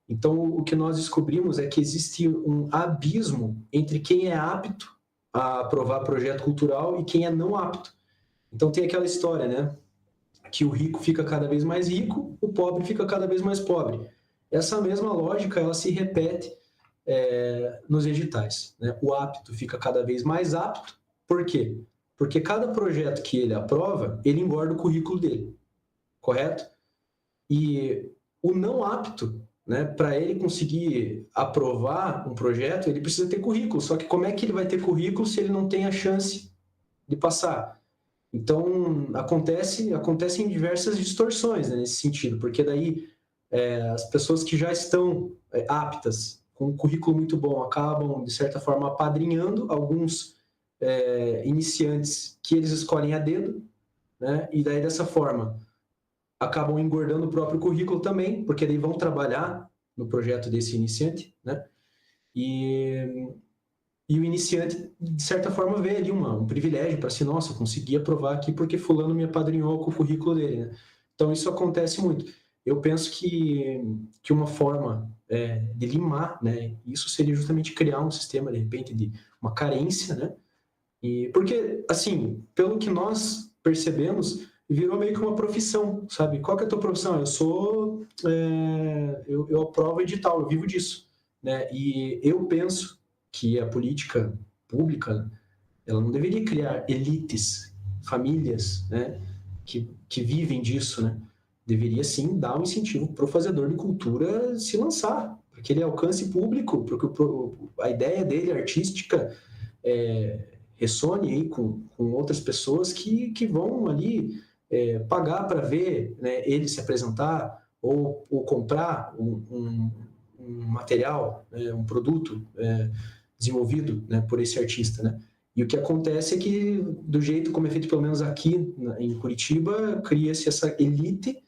Então, o que nós descobrimos é que existe um abismo entre quem é apto a aprovar projeto cultural e quem é não apto. Então, tem aquela história, né? Que o rico fica cada vez mais rico, o pobre fica cada vez mais pobre. Essa mesma lógica, ela se repete nos editais, né? O apto fica cada vez mais apto. Por quê? Porque cada projeto que ele aprova, ele engorda o currículo dele, correto? E o não apto, né, para ele conseguir aprovar um projeto, ele precisa ter currículo. Só que como é que ele vai ter currículo se ele não tem a chance de passar? Então, acontecem diversas distorções, né, nesse sentido, porque daí as pessoas que já estão aptas, com um currículo muito bom, acabam, de certa forma, apadrinhando alguns iniciantes que eles escolhem a dedo, né? E daí, dessa forma, acabam engordando o próprio currículo também, porque daí vão trabalhar no projeto desse iniciante, né? E o iniciante, de certa forma, vê ali um privilégio para si, nossa, eu consegui aprovar aqui porque fulano me apadrinhou com o currículo dele, né? Então, isso acontece muito. Eu penso que uma forma de limar, né, isso seria justamente criar um sistema, de repente, de uma carência, né? Porque, assim, pelo que nós percebemos, virou meio que uma profissão, sabe? Qual que é a tua profissão? Eu aprovo edital, eu vivo disso, né? E eu penso que a política pública, ela não deveria criar elites, famílias, né, que vivem disso, né? Deveria, sim, dar um incentivo para o fazedor de cultura se lançar, para que ele alcance público, porque a ideia dele, artística, ressone aí com outras pessoas que vão ali pagar para ver, né, ele se apresentar ou comprar um material, um produto desenvolvido, né, por esse artista, né? E o que acontece é que, do jeito como é feito, pelo menos aqui em Curitiba, cria-se essa elite,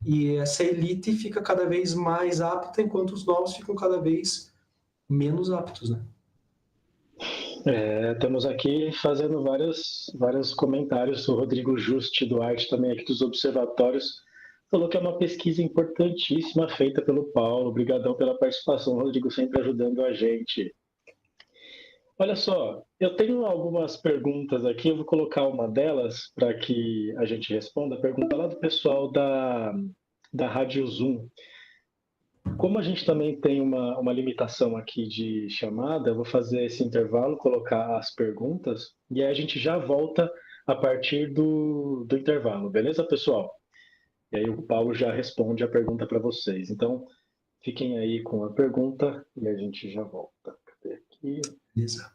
e essa elite fica cada vez mais apta, enquanto os novos ficam cada vez menos aptos, né? Estamos aqui fazendo vários comentários. O Rodrigo Juste Duarte, também aqui dos Observatórios, falou que é uma pesquisa importantíssima feita pelo Paulo. Obrigadão pela participação, Rodrigo, sempre ajudando a gente. Olha só, eu tenho algumas perguntas aqui, eu vou colocar uma delas para que a gente responda. A pergunta lá do pessoal da Rádio Zoom. Como a gente também tem uma limitação aqui de chamada, eu vou fazer esse intervalo, colocar as perguntas, e aí a gente já volta a partir do intervalo, beleza, pessoal? E aí o Paulo já responde a pergunta para vocês. Então, fiquem aí com a pergunta e a gente já volta. Cadê aqui? Beleza.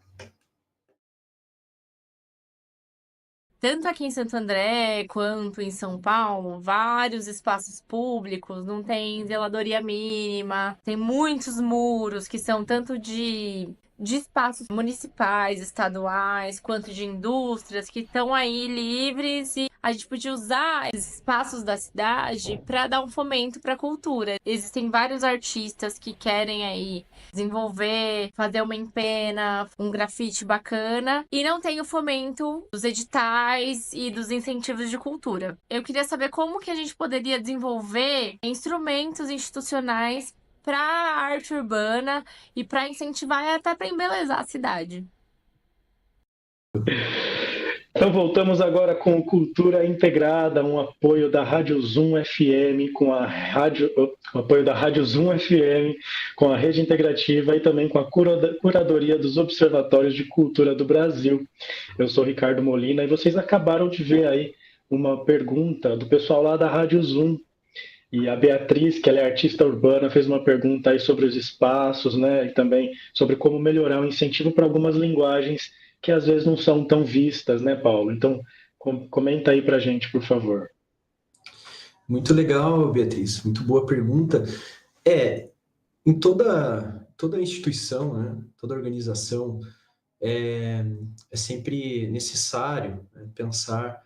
Tanto aqui em Santo André quanto em São Paulo, vários espaços públicos não tem zeladoria mínima, tem muitos muros que são tanto de espaços municipais, estaduais, quanto de indústrias que estão aí livres, e a gente podia usar esses espaços da cidade para dar um fomento para a cultura. Existem vários artistas que querem aí desenvolver, fazer uma empena, um grafite bacana, e não tem o fomento dos editais e dos incentivos de cultura. Eu queria saber como que a gente poderia desenvolver instrumentos institucionais para a arte urbana e para incentivar e até para embelezar a cidade. Então voltamos agora com Cultura Integrada, um apoio da Rádio Zoom FM um apoio da Rádio Zoom FM com a Rede Integrativa e também com a curadoria dos Observatórios de Cultura do Brasil. Eu sou Ricardo Molina e vocês acabaram de ver aí uma pergunta do pessoal lá da Rádio Zoom. E a Beatriz, que ela é artista urbana, fez uma pergunta aí sobre os espaços, né? E também sobre como melhorar o incentivo para algumas linguagens que às vezes não são tão vistas, né, Paulo? Então, comenta aí para a gente, por favor. Muito legal, Beatriz. Muito boa pergunta. Em toda instituição, né, toda organização, é sempre necessário, né, pensar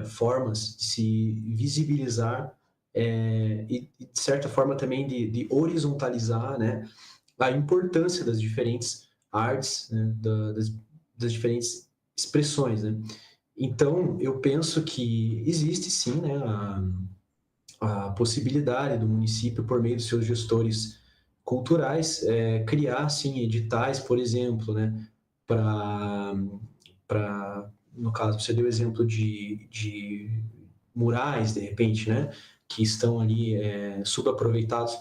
formas de se visibilizar e, de certa forma, também de horizontalizar, né, a importância das diferentes artes, né, das diferentes expressões, né? Então, eu penso que existe, sim, né, a possibilidade do município, por meio dos seus gestores culturais, criar, sim, editais, por exemplo, né, no caso, você deu o exemplo de murais, de repente, né, que estão ali subaproveitados.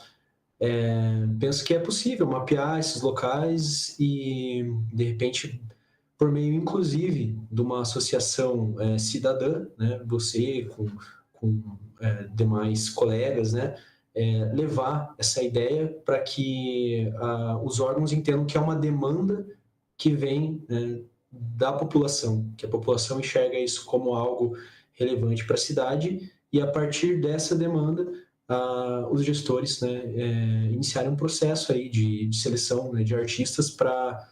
Penso que é possível mapear esses locais e, de repente, por meio, inclusive, de uma associação cidadã, né, você com demais colegas, né, levar essa ideia para que os órgãos entendam que é uma demanda que vem da população, que a população enxerga isso como algo relevante para a cidade, e a partir dessa demanda, os gestores, né, iniciarem um processo aí de seleção, né, de artistas para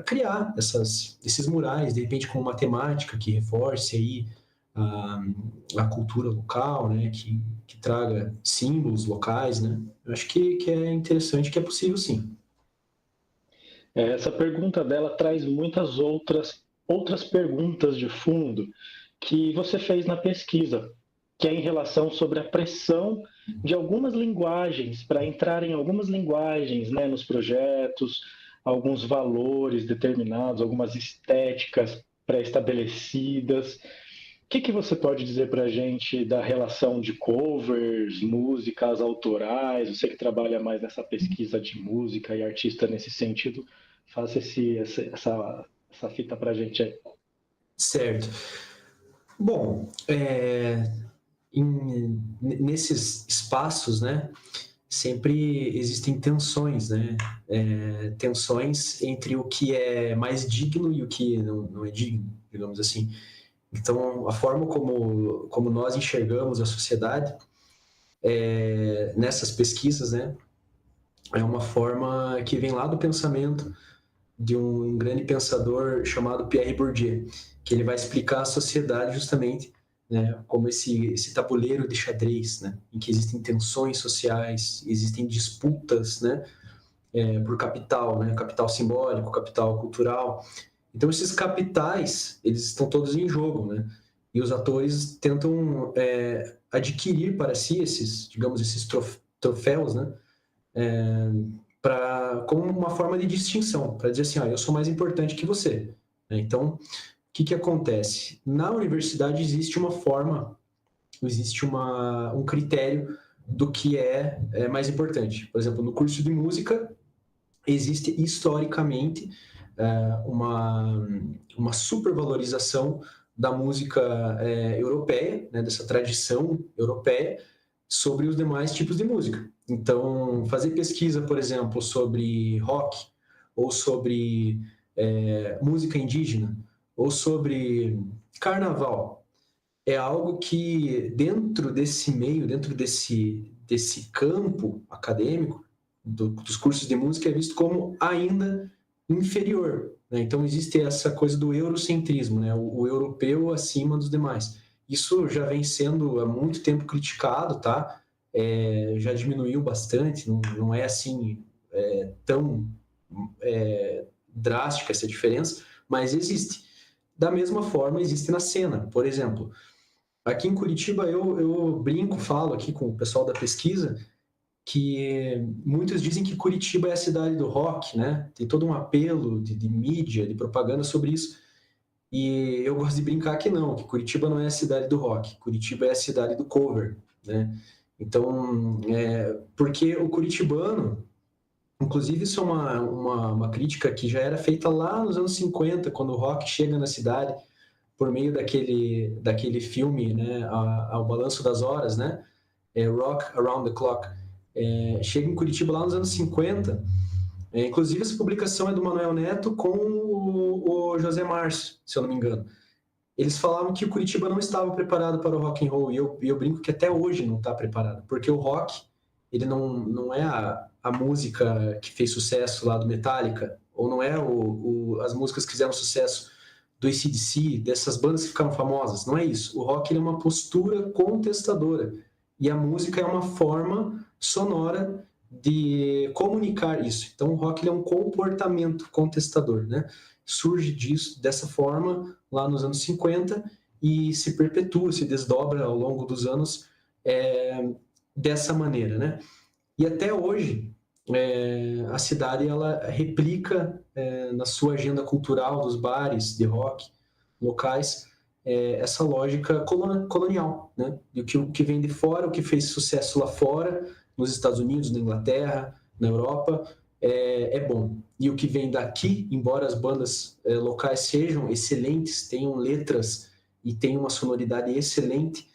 criar esses murais, de repente com matemática que reforce aí a cultura local, né, que traga símbolos locais, né? Eu acho que é interessante, que é possível sim. Essa pergunta dela traz muitas outras perguntas de fundo que você fez na pesquisa, que é em relação sobre a pressão de algumas linguagens, para entrar em algumas linguagens, né, nos projetos, alguns valores determinados, algumas estéticas pré-estabelecidas. Que você pode dizer para a gente da relação de covers, músicas autorais? Você que trabalha mais nessa pesquisa de música e artista nesse sentido, faça essa fita para a gente aí. Certo. Bom, nesses espaços, né, sempre existem tensões, né? Tensões entre o que é mais digno e o que não é digno, digamos assim. Então, a forma como nós enxergamos a sociedade nessas pesquisas, né, é uma forma que vem lá do pensamento de um grande pensador chamado Pierre Bourdieu, que ele vai explicar a sociedade justamente, né, como esse tabuleiro de xadrez, né, em que existem tensões sociais, existem disputas, né, por capital, né, capital simbólico, capital cultural. Então, esses capitais, eles estão todos em jogo, né? E os atores tentam adquirir para si esses troféus, né? Como uma forma de distinção, para dizer assim, eu sou mais importante que você. Então, o que acontece? Na universidade existe um critério do que é mais importante. Por exemplo, no curso de música, existe historicamente uma supervalorização da música europeia, né, dessa tradição europeia, sobre os demais tipos de música. Então, fazer pesquisa, por exemplo, sobre rock, ou sobre música indígena, ou sobre carnaval, é algo que dentro desse meio, dentro desse campo acadêmico, dos cursos de música, é visto como ainda inferior, né? Então existe essa coisa do eurocentrismo, né? O europeu acima dos demais. Isso já vem sendo há muito tempo criticado, tá? Já diminuiu bastante, não é assim tão drástica essa diferença, mas existe. Da mesma forma, existe na cena. Por exemplo, aqui em Curitiba, eu brinco, falo aqui com o pessoal da pesquisa, que muitos dizem que Curitiba é a cidade do rock, né? Tem todo um apelo de mídia, de propaganda sobre isso. E eu gosto de brincar que não, que Curitiba não é a cidade do rock, Curitiba é a cidade do cover, né? Então, porque o curitibano, inclusive isso é uma crítica que já era feita lá nos anos 50, quando o rock chega na cidade, por meio daquele filme, né, ao Balanço das Horas, né? Rock Around the Clock. Chega em Curitiba lá nos anos 50. Inclusive, essa publicação é do Manuel Neto com o José Márcio, se eu não me engano. Eles falavam que o Curitiba não estava preparado para o rock and roll, e eu brinco que até hoje não está preparado, porque o rock, ele não é a música que fez sucesso lá do Metallica, ou não é as músicas que fizeram sucesso do AC/DC, dessas bandas que ficaram famosas, não é isso. O rock, ele é uma postura contestadora, e a música é uma forma sonora de comunicar isso. Então, o rock, ele é um comportamento contestador, né? Surge dessa forma lá nos anos 50 e se perpetua, se desdobra ao longo dos anos dessa maneira, né? E até hoje, a cidade, ela replica na sua agenda cultural dos bares de rock locais essa lógica colonial, né? E o que vem de fora, o que fez sucesso lá fora, nos Estados Unidos, na Inglaterra, na Europa, é bom. E o que vem daqui, embora as bandas locais sejam excelentes, tenham letras e tenham uma sonoridade excelente,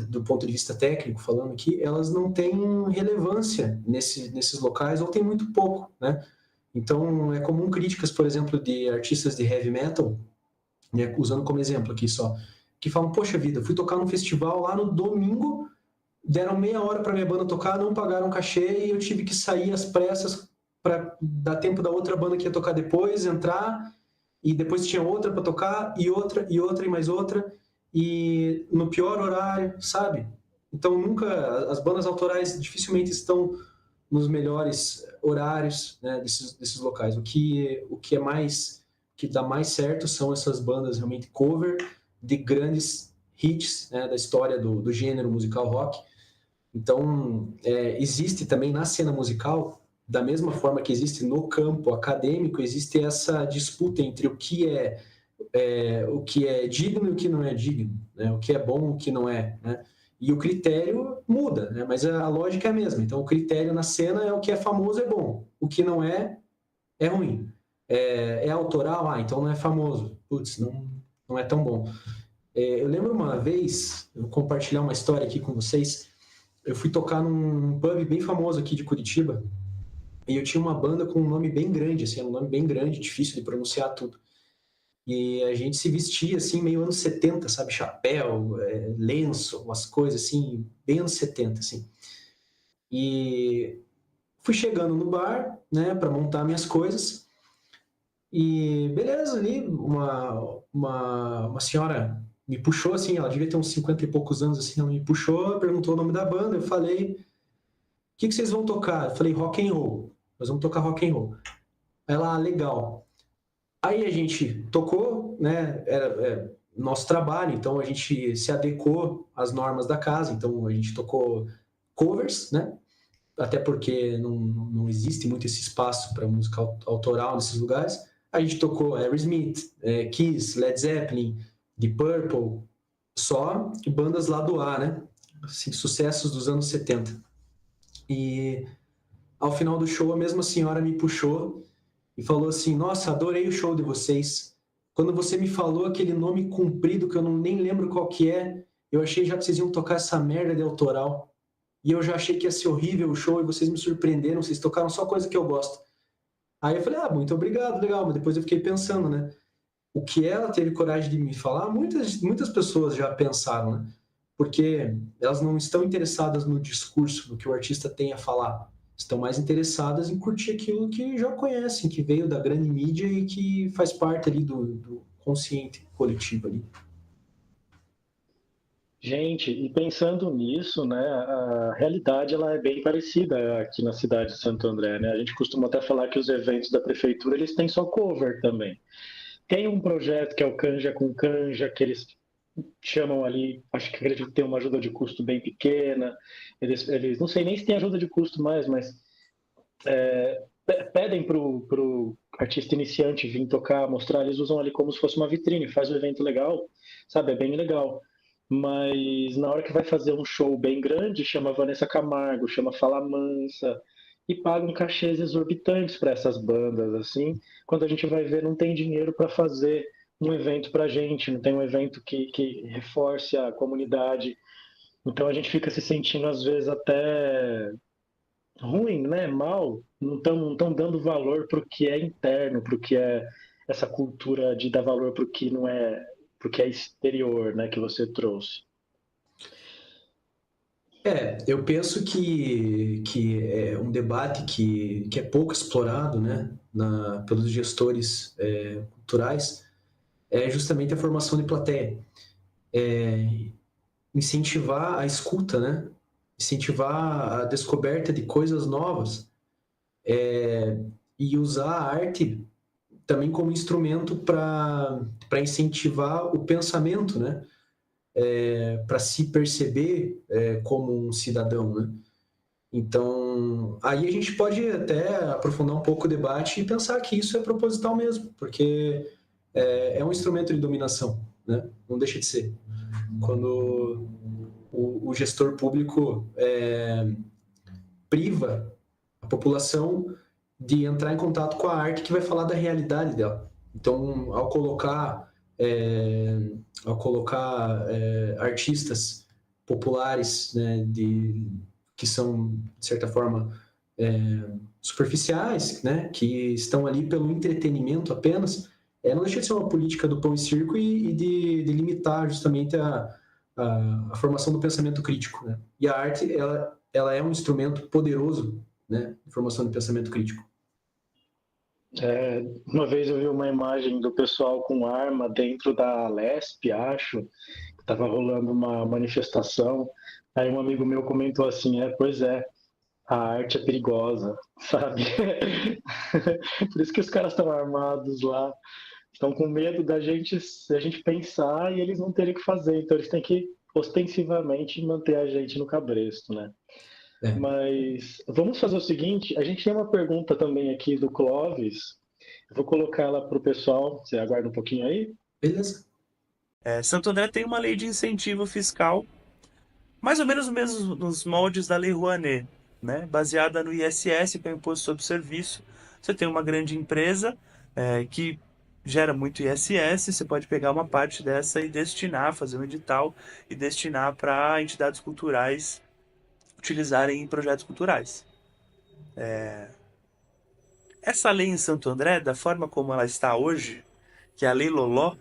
do ponto de vista técnico, falando aqui, elas não têm relevância nesses locais, ou tem muito pouco, né? Então, é comum críticas, por exemplo, de artistas de heavy metal, né, usando como exemplo aqui só, que falam, poxa vida, fui tocar num festival lá no domingo, deram meia hora para minha banda tocar, não pagaram cachê, e eu tive que sair às pressas para dar tempo da outra banda que ia tocar depois, entrar, e depois tinha outra para tocar, e outra, e mais outra, e no pior horário, sabe? Então nunca, as bandas autorais dificilmente estão nos melhores horários, né, desses locais. O que é mais, que dá mais certo são essas bandas realmente cover de grandes hits, né, da história do gênero musical rock. Então, existe também na cena musical, da mesma forma que existe no campo acadêmico, existe essa disputa entre o que é digno e o que não é digno, né? O que é bom e o que não é, né? E o critério muda, né? Mas a lógica é a mesma. Então, o critério na cena é o que é famoso é bom, o que não é, é ruim. É autoral? Ah, então não é famoso. Putz, não é tão bom. Eu lembro uma vez, eu vou compartilhar uma história aqui com vocês. Eu fui tocar num pub bem famoso aqui de Curitiba, e eu tinha uma banda com um nome bem grande, assim, um nome bem grande, difícil de pronunciar tudo. E a gente se vestia assim, meio anos 70, sabe? Chapéu, lenço, umas coisas assim, bem anos 70, assim. E fui chegando no bar, né, para montar minhas coisas. E beleza, ali, uma senhora me puxou, assim, ela devia ter uns 50 e poucos anos, assim, ela me puxou, perguntou o nome da banda, eu falei, o que vocês vão tocar? Eu falei, rock and roll. Nós vamos tocar rock and roll. Ela, legal. Aí a gente tocou, né? Era nosso trabalho, então a gente se adequou às normas da casa. Então a gente tocou covers, né? Até porque não existe muito esse espaço para música autoral nesses lugares. A gente tocou Aerosmith, Kiss, Led Zeppelin, Deep Purple, só bandas lá do A, né? Assim, sucessos dos anos 70. E ao final do show, a mesma senhora me puxou e falou assim, nossa, adorei o show de vocês. Quando você me falou aquele nome comprido, que eu nem lembro qual que é, eu achei já que vocês iam tocar essa merda de autoral. E eu já achei que ia ser horrível o show, e vocês me surpreenderam, vocês tocaram só coisa que eu gosto. Aí eu falei, muito obrigado, legal. Mas depois eu fiquei pensando, né? O que ela teve coragem de me falar, muitas pessoas já pensaram, né? Porque elas não estão interessadas no discurso, no que o artista tem a falar. Estão mais interessadas em curtir aquilo que já conhecem, que veio da grande mídia e que faz parte ali do consciente coletivo ali. Gente, e pensando nisso, né, a realidade ela é bem parecida aqui na cidade de Santo André, né? A gente costuma até falar que os eventos da prefeitura, eles têm só cover também. Tem um projeto que é o Canja com Canja, que eles chamam ali, acho que acredito que tem uma ajuda de custo bem pequena, eles não sei nem se tem ajuda de custo mais, mas pedem pro artista iniciante vir tocar, mostrar, eles usam ali como se fosse uma vitrine, faz um evento legal, sabe, é bem legal. Mas na hora que vai fazer um show bem grande, chama Vanessa Camargo, chama Fala Mansa, e pagam cachês exorbitantes para essas bandas, assim, quando a gente vai ver, não tem dinheiro para fazer um evento para a gente, não tem um evento que reforce a comunidade. Então a gente fica se sentindo, às vezes, até ruim, né? Mal, não tão dando valor para o que é interno, para o que é essa cultura de dar valor para o que não é, porque é exterior, né, que você trouxe. Eu penso que é um debate que é pouco explorado, né, pelos gestores culturais, é justamente a formação de plateia. Incentivar a escuta, né? Incentivar a descoberta de coisas novas e usar a arte também como instrumento para incentivar o pensamento, né? Para se perceber como um cidadão, né? Então, aí a gente pode até aprofundar um pouco o debate e pensar que isso é proposital mesmo, porque é um instrumento de dominação, né? Não deixa de ser. Quando o gestor público priva a população de entrar em contato com a arte que vai falar da realidade dela. Então, ao colocar artistas populares, né, que são, de certa forma, superficiais, né, que estão ali pelo entretenimento apenas, não deixa de ser uma política do pão e circo e de limitar justamente a formação do pensamento crítico, né? E a arte, ela é um instrumento poderoso, né, de formação do pensamento crítico. Uma vez eu vi uma imagem do pessoal com arma dentro da Lesp, acho, que estava rolando uma manifestação, aí um amigo meu comentou assim, pois é, a arte é perigosa, sabe? Por isso que os caras estão armados lá, estão com medo da gente, se a gente pensar e eles não terem o que fazer, então eles têm que ostensivamente manter a gente no cabresto, né? É, Mas vamos fazer o seguinte, a gente tem uma pergunta também aqui do Clóvis, eu vou colocar ela para o pessoal, você aguarda um pouquinho aí? beleza. Santo André tem uma lei de incentivo fiscal, mais ou menos mesmo nos moldes da Lei Rouanet, né? Baseada no ISS, que é o Imposto sobre Serviço. Você tem uma grande empresa que gera muito ISS, você pode pegar uma parte dessa e destinar, fazer um edital e destinar para entidades culturais utilizarem em projetos culturais. Essa lei em Santo André, da forma como ela está hoje, que é a Lei Loló,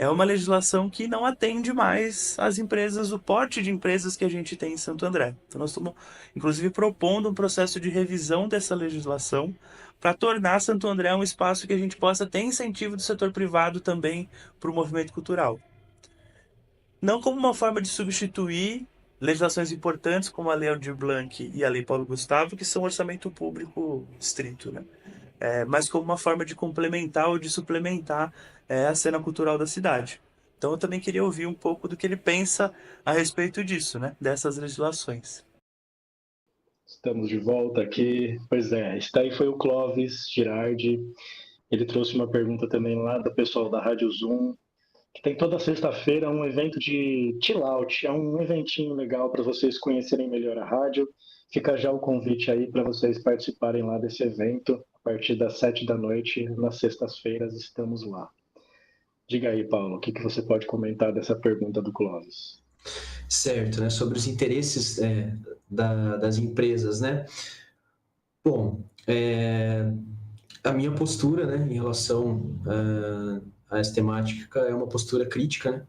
é uma legislação que não atende mais às empresas, o porte de empresas que a gente tem em Santo André. Então nós estamos, inclusive, propondo um processo de revisão dessa legislação para tornar Santo André um espaço que a gente possa ter incentivo do setor privado também para o movimento cultural. Não como uma forma de substituir legislações importantes como a Lei Aldir Blanc e a Lei Paulo Gustavo, que são orçamento público estrito, né? Mas como uma forma de complementar ou de suplementar a cena cultural da cidade. Então eu também queria ouvir um pouco do que ele pensa a respeito disso, né? Dessas legislações. Estamos de volta aqui. Pois é, esse daí foi o Clóvis Girardi. Ele trouxe uma pergunta também lá do pessoal da Rádio Zoom, que tem toda sexta-feira um evento de chill out. É um eventinho legal para vocês conhecerem melhor a rádio. Fica já o convite aí para vocês participarem lá desse evento. A partir das 7 da noite, nas sextas-feiras, estamos lá. Diga aí, Paulo, o que você pode comentar dessa pergunta do Clóvis? Certo, né? Sobre os interesses das empresas, né? Bom, a minha postura, né, em relação a essa temática é uma postura crítica, né?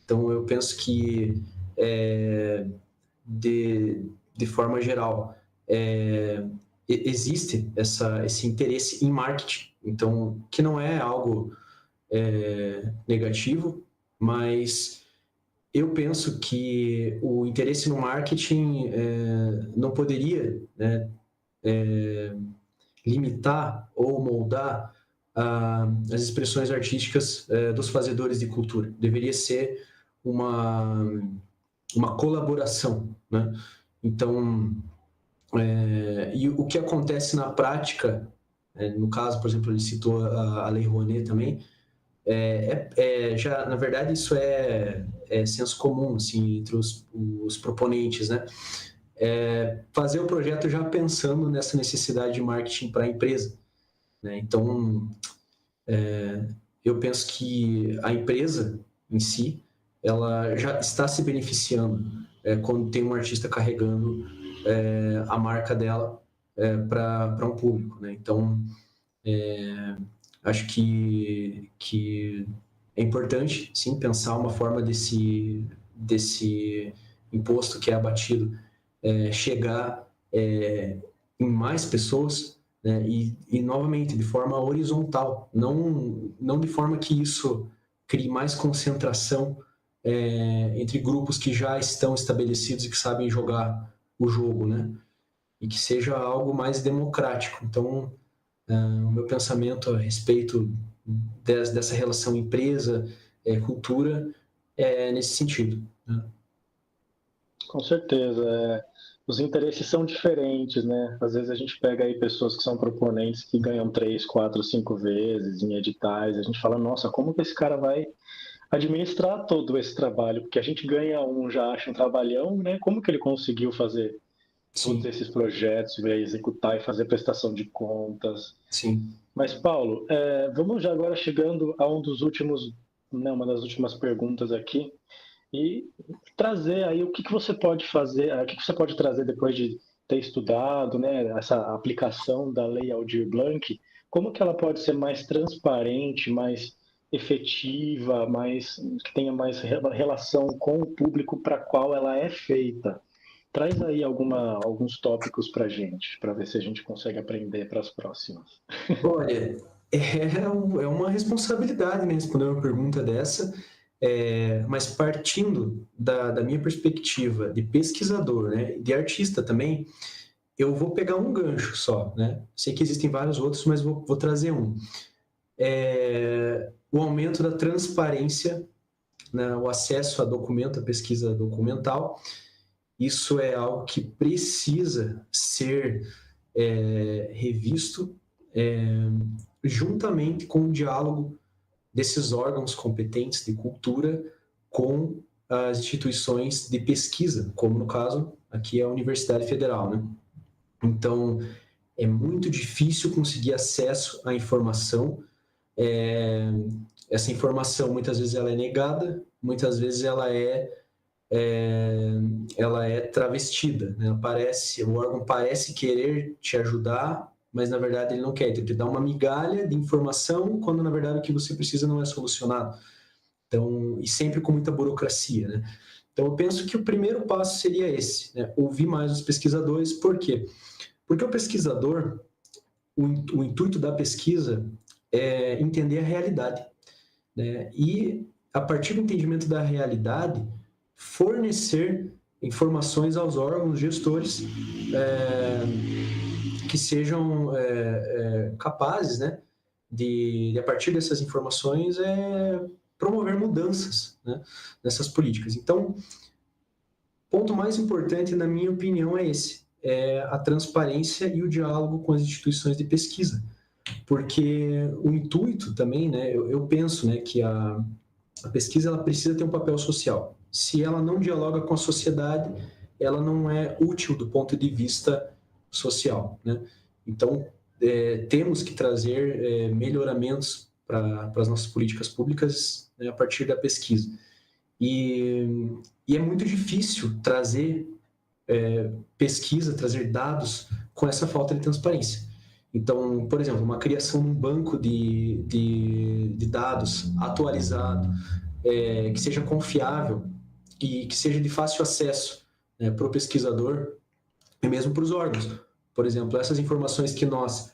Então, eu penso que, de forma geral, existe esse interesse em marketing, então, que não é algo negativo, mas eu penso que o interesse no marketing não poderia, né, limitar ou moldar as expressões artísticas dos fazedores de cultura. Deveria ser uma colaboração, né? Então, e o que acontece na prática, no caso, por exemplo, ele citou a Lei Rouanet também, já, na verdade, isso é senso comum, assim, entre os proponentes, né? Fazer o projeto já pensando nessa necessidade de marketing para a empresa, né? Então, eu penso que a empresa em si, ela já está se beneficiando quando tem um artista carregando a marca dela para um público, né? Então, acho que é importante, sim, pensar uma forma desse imposto que é abatido chegar em mais pessoas, né? E novamente, de forma horizontal, não de forma que isso crie mais concentração entre grupos que já estão estabelecidos e que sabem jogar o jogo, né? E que seja algo mais democrático. Então, o meu pensamento a respeito dessa relação empresa-cultura é nesse sentido, né? Com certeza. Os interesses são diferentes, né? Às vezes a gente pega aí pessoas que são proponentes que ganham 3, 4, 5 vezes em editais. A gente fala, nossa, como que esse cara vai administrar todo esse trabalho? Porque a gente ganha já acha um trabalhão, né? Como que ele conseguiu fazer todos Sim, esses projetos, executar e fazer prestação de contas? sim. Mas, Paulo, vamos já agora chegando a uma das últimas perguntas aqui, e trazer aí o que você pode fazer, o que você pode trazer depois de ter estudado, né, essa aplicação da Lei Aldir Blanc, como que ela pode ser mais transparente, mais efetiva, que tenha mais relação com o público para qual ela é feita. Traz aí alguns tópicos para a gente, para ver se a gente consegue aprender para as próximas. Olha, é uma responsabilidade, né, responder uma pergunta dessa. Mas partindo da minha perspectiva de pesquisador, né, de artista também, eu vou pegar um gancho só, né? Sei que existem vários outros, mas vou trazer um. O aumento da transparência, né, o acesso a documento, a pesquisa documental, isso é algo que precisa ser revisto juntamente com o diálogo desses órgãos competentes de cultura com as instituições de pesquisa, como no caso aqui é a Universidade Federal, né? Então, é muito difícil conseguir acesso à informação. Essa informação, muitas vezes, ela é negada, muitas vezes ela é travestida, né? O órgão parece querer te ajudar, mas, na verdade, ele não quer. Ele te dá uma migalha de informação, quando, na verdade, o que você precisa não é solucionado. Então, e sempre com muita burocracia, né? Então, eu penso que o primeiro passo seria esse, né? Ouvir mais os pesquisadores. Por quê? Porque o pesquisador, o intuito da pesquisa é entender a realidade, né? E, a partir do entendimento da realidade, fornecer informações aos órgãos gestores que sejam capazes, né, de, a partir dessas informações, promover mudanças, né, nessas políticas. Então, o ponto mais importante, na minha opinião, é esse: a transparência e o diálogo com as instituições de pesquisa. Porque o intuito também, né, eu penso, né, que a pesquisa ela precisa ter um papel social. Se ela não dialoga com a sociedade, ela não é útil do ponto de vista social, né? Então, temos que trazer melhoramentos para as nossas políticas públicas, né, a partir da pesquisa. E é muito difícil trazer pesquisa, trazer dados com essa falta de transparência. Então, por exemplo, uma criação de um banco de dados atualizado, que seja confiável e que seja de fácil acesso, né, para o pesquisador e mesmo para os órgãos. Por exemplo, essas informações que nós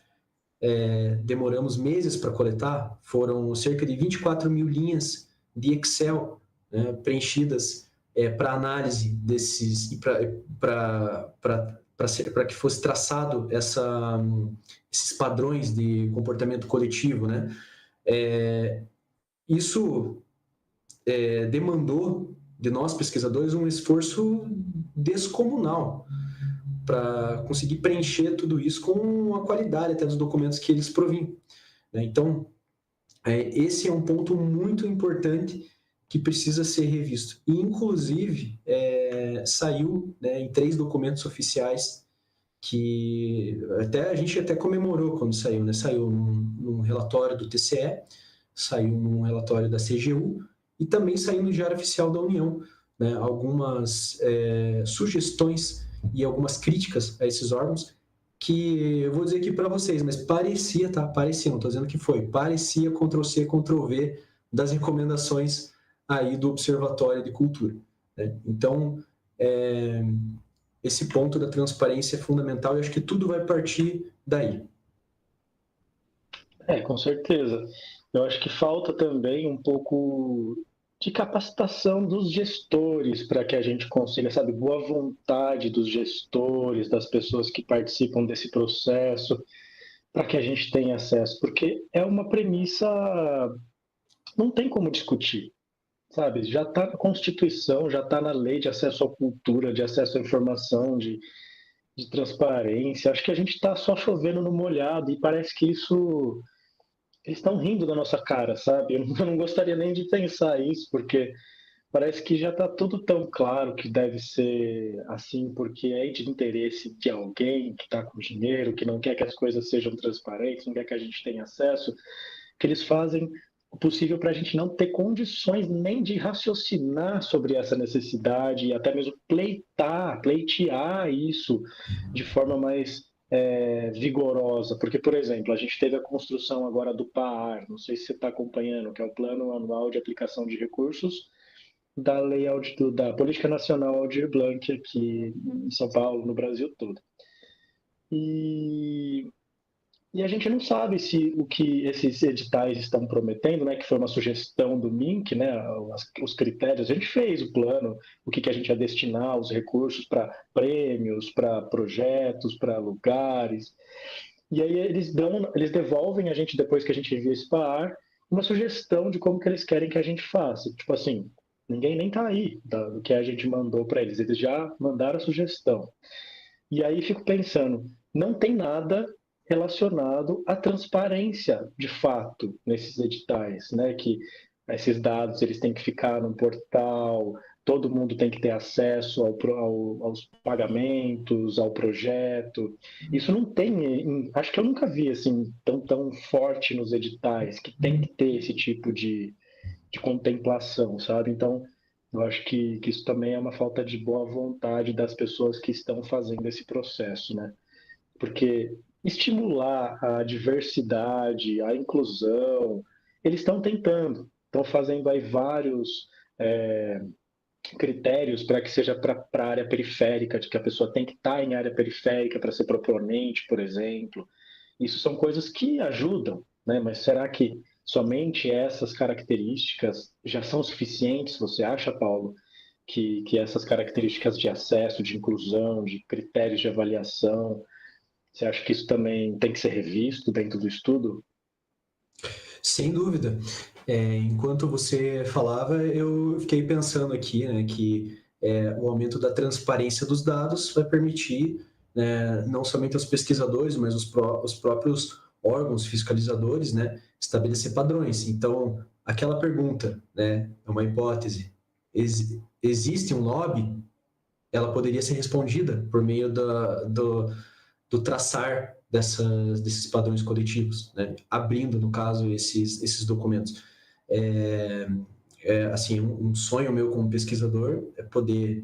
demoramos meses para coletar foram cerca de 24 mil linhas de Excel, né, preenchidas para análise desses e para que fosse traçado esses padrões de comportamento coletivo, né? Isso demandou de nós, pesquisadores, um esforço descomunal para conseguir preencher tudo isso com a qualidade até dos documentos que eles provinham, né? Então, esse é um ponto muito importante que precisa ser revisto. E, inclusive, saiu, né, em 3 documentos oficiais que a gente até comemorou quando saiu, né? Saiu num relatório do TCE, saiu num relatório da CGU e também saiu no Diário Oficial da União, né, algumas sugestões e algumas críticas a esses órgãos que eu vou dizer aqui para vocês, mas parecia, tá? Parecia, não estou dizendo que foi, parecia Ctrl+C, Ctrl+V das recomendações aí do Observatório de Cultura, né? Então, esse ponto da transparência é fundamental e acho que tudo vai partir daí. Com certeza. Eu acho que falta também um pouco de capacitação dos gestores para que a gente consiga, sabe, boa vontade dos gestores, das pessoas que participam desse processo, para que a gente tenha acesso, porque é uma premissa, não tem como discutir, sabe? Já está na Constituição, já está na Lei de Acesso à Cultura, de acesso à informação, de transparência. Acho que a gente está só chovendo no molhado e parece que isso... Eles estão rindo da nossa cara, sabe? Eu não gostaria nem de pensar isso, porque parece que já está tudo tão claro que deve ser assim, porque é de interesse de alguém que está com dinheiro, que não quer que as coisas sejam transparentes, não quer que a gente tenha acesso, que eles fazem o possível para a gente não ter condições nem de raciocinar sobre essa necessidade e até mesmo pleitear isso de forma mais vigorosa. Porque, por exemplo, a gente teve a construção agora do PAR, não sei se você está acompanhando, que é o Plano Anual de Aplicação de Recursos da Lei da Política Nacional Aldir Blanc aqui em São Paulo, no Brasil todo. E E a gente não sabe se o que esses editais estão prometendo, né, que foi uma sugestão do MINC, né, os critérios, a gente fez o plano, o que a gente ia destinar os recursos para prêmios, para projetos, para lugares. E aí eles devolvem a gente, depois que a gente envia isso para a AR, uma sugestão de como que eles querem que a gente faça. Tipo assim, ninguém nem tá aí do que a gente mandou para eles, eles já mandaram a sugestão. E aí fico pensando, não tem nada relacionado à transparência, de fato, nesses editais, né? Que esses dados eles têm que ficar num portal, todo mundo tem que ter acesso aos pagamentos, ao projeto. Isso não tem, acho que eu nunca vi assim tão forte nos editais, que tem que ter esse tipo de contemplação, sabe? Então, eu acho que isso também é uma falta de boa vontade das pessoas que estão fazendo esse processo, né? Porque estimular a diversidade, a inclusão, eles estão fazendo aí vários critérios para que seja para a área periférica, de que a pessoa tem que estar em área periférica para ser proponente, por exemplo. Isso são coisas que ajudam, né? Mas será que somente essas características já são suficientes? Você acha, Paulo, que essas características de acesso, de inclusão, de critérios de avaliação, você acha que isso também tem que ser revisto dentro do estudo? Sem dúvida. Enquanto você falava, eu fiquei pensando aqui, né, que o aumento da transparência dos dados vai permitir, né, não somente aos pesquisadores, mas os próprios órgãos fiscalizadores, né, estabelecer padrões. Então, aquela pergunta, né, é uma hipótese, existe um lobby? Ela poderia ser respondida por meio do traçar desses padrões coletivos, né? Abrindo, no caso, esses documentos. Assim, um sonho meu como pesquisador é poder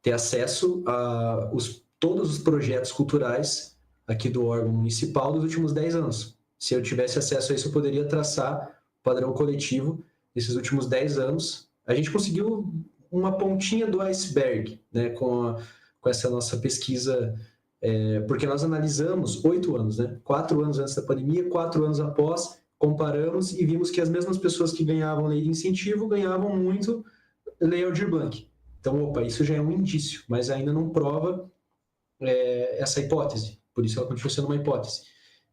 ter acesso a todos os projetos culturais aqui do órgão municipal dos últimos 10 anos. Se eu tivesse acesso a isso, eu poderia traçar o padrão coletivo desses últimos 10 anos. A gente conseguiu uma pontinha do iceberg, né, com essa nossa pesquisa, porque nós analisamos 8 anos, né, 4 anos antes da pandemia, 4 anos após, comparamos e vimos que as mesmas pessoas que ganhavam lei de incentivo ganhavam muito lei Aldir Blanc. Então, isso já é um indício, mas ainda não prova essa hipótese, por isso ela continua sendo uma hipótese.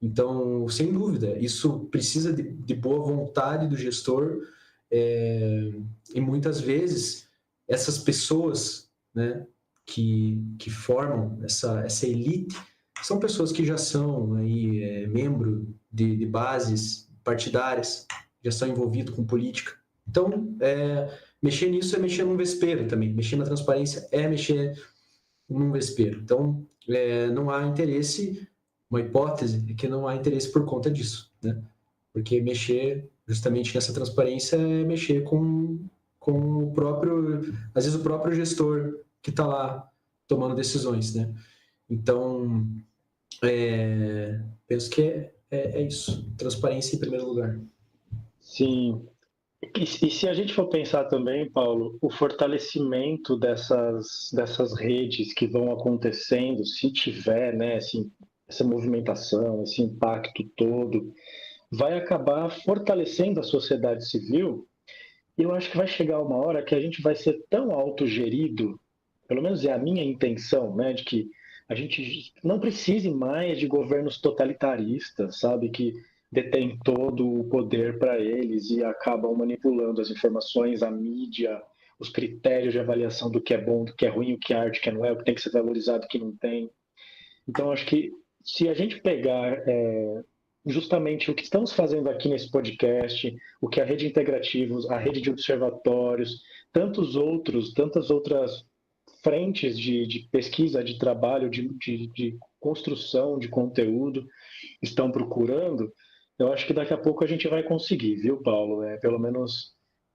Então, sem dúvida, isso precisa de boa vontade do gestor, e muitas vezes essas pessoas, né, que formam essa elite são pessoas que já são aí, membro de bases partidárias, já estão envolvidos com política. Então, mexer nisso é mexer num vespeiro também, mexer na transparência é mexer num vespeiro. Então, não há interesse, uma hipótese é que não há interesse por conta disso, né? Porque mexer justamente nessa transparência é mexer com o próprio, às vezes o próprio gestor que está lá tomando decisões, né? Então, penso que é isso, transparência em primeiro lugar. Sim. E se a gente for pensar também, Paulo, o fortalecimento dessas redes que vão acontecendo, se tiver, né, assim, essa movimentação, esse impacto todo, vai acabar fortalecendo a sociedade civil. E eu acho que vai chegar uma hora que a gente vai ser tão autogerido, pelo menos é a minha intenção, né, de que a gente não precise mais de governos totalitaristas, sabe, que detêm todo o poder para eles e acabam manipulando as informações, a mídia, os critérios de avaliação do que é bom, do que é ruim, o que é arte, o que não é, o que tem que ser valorizado, o que não tem. Então, acho que se a gente pegar justamente o que estamos fazendo aqui nesse podcast, o que a Rede Integrativos, a Rede de Observatórios, tantas outras frentes de pesquisa, de trabalho, de construção de conteúdo estão procurando, eu acho que daqui a pouco a gente vai conseguir, viu, Paulo? Pelo menos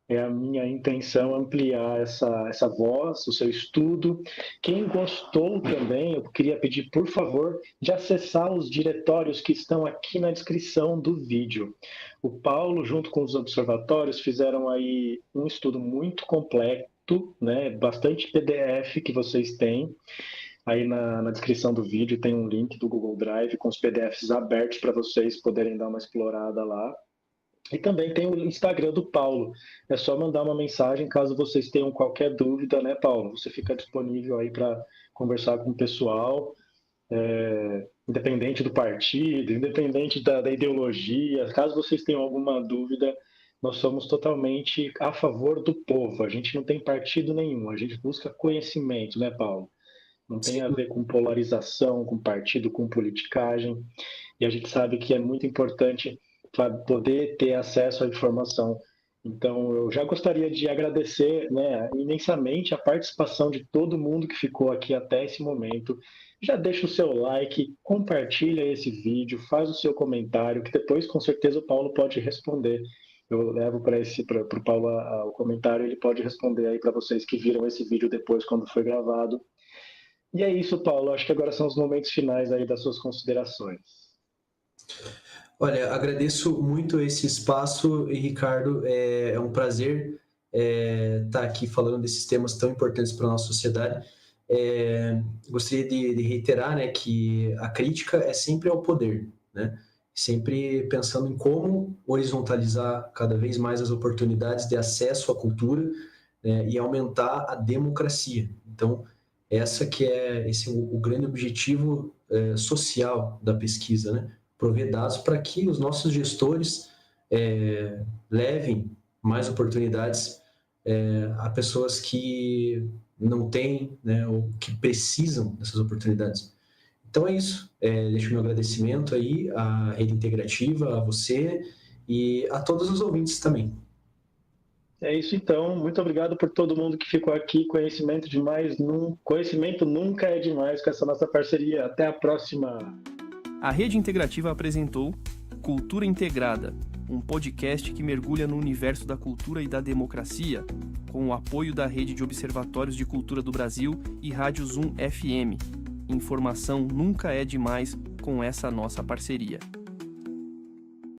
é a minha intenção ampliar essa voz, o seu estudo. Quem gostou também, eu queria pedir, por favor, de acessar os diretórios que estão aqui na descrição do vídeo. O Paulo, junto com os observatórios, fizeram aí um estudo muito completo, né? Bastante PDF que vocês têm. Aí na descrição do vídeo tem um link do Google Drive com os PDFs abertos para vocês poderem dar uma explorada lá. E também tem o Instagram do Paulo. É só mandar uma mensagem caso vocês tenham qualquer dúvida, né, Paulo? Você fica disponível aí para conversar com o pessoal, independente do partido, independente da ideologia. Caso vocês tenham alguma dúvida, nós somos totalmente a favor do povo. A gente não tem partido nenhum, a gente busca conhecimento, né, Paulo? Não tem a ver com polarização, com partido, com politicagem. E a gente sabe que é muito importante para poder ter acesso à informação. Então, eu já gostaria de agradecer, né, imensamente a participação de todo mundo que ficou aqui até esse momento. Já deixa o seu like, compartilha esse vídeo, faz o seu comentário, que depois, com certeza, o Paulo pode responder. Eu levo para o Paulo o comentário, ele pode responder aí para vocês que viram esse vídeo depois, quando foi gravado. E é isso, Paulo. Acho que agora são os momentos finais aí das suas considerações. Olha, agradeço muito esse espaço e, Ricardo, é um prazer estar aqui falando desses temas tão importantes para a nossa sociedade. Gostaria de reiterar, né, que a crítica é sempre ao poder, né? Sempre pensando em como horizontalizar cada vez mais as oportunidades de acesso à cultura, né, e aumentar a democracia. Então, esse é o grande objetivo social da pesquisa, né? Prover dados para que os nossos gestores levem mais oportunidades a pessoas que não têm, né, ou que precisam dessas oportunidades. Então é isso. Deixo meu agradecimento aí à Rede Integrativa, a você e a todos os ouvintes também. É isso então. Muito obrigado por todo mundo que ficou aqui. Conhecimento nunca é demais com essa nossa parceria. Até a próxima. A Rede Integrativa apresentou Cultura Integrada, um podcast que mergulha no universo da cultura e da democracia, com o apoio da Rede de Observatórios de Cultura do Brasil e Rádio Zoom FM. Informação nunca é demais com essa nossa parceria.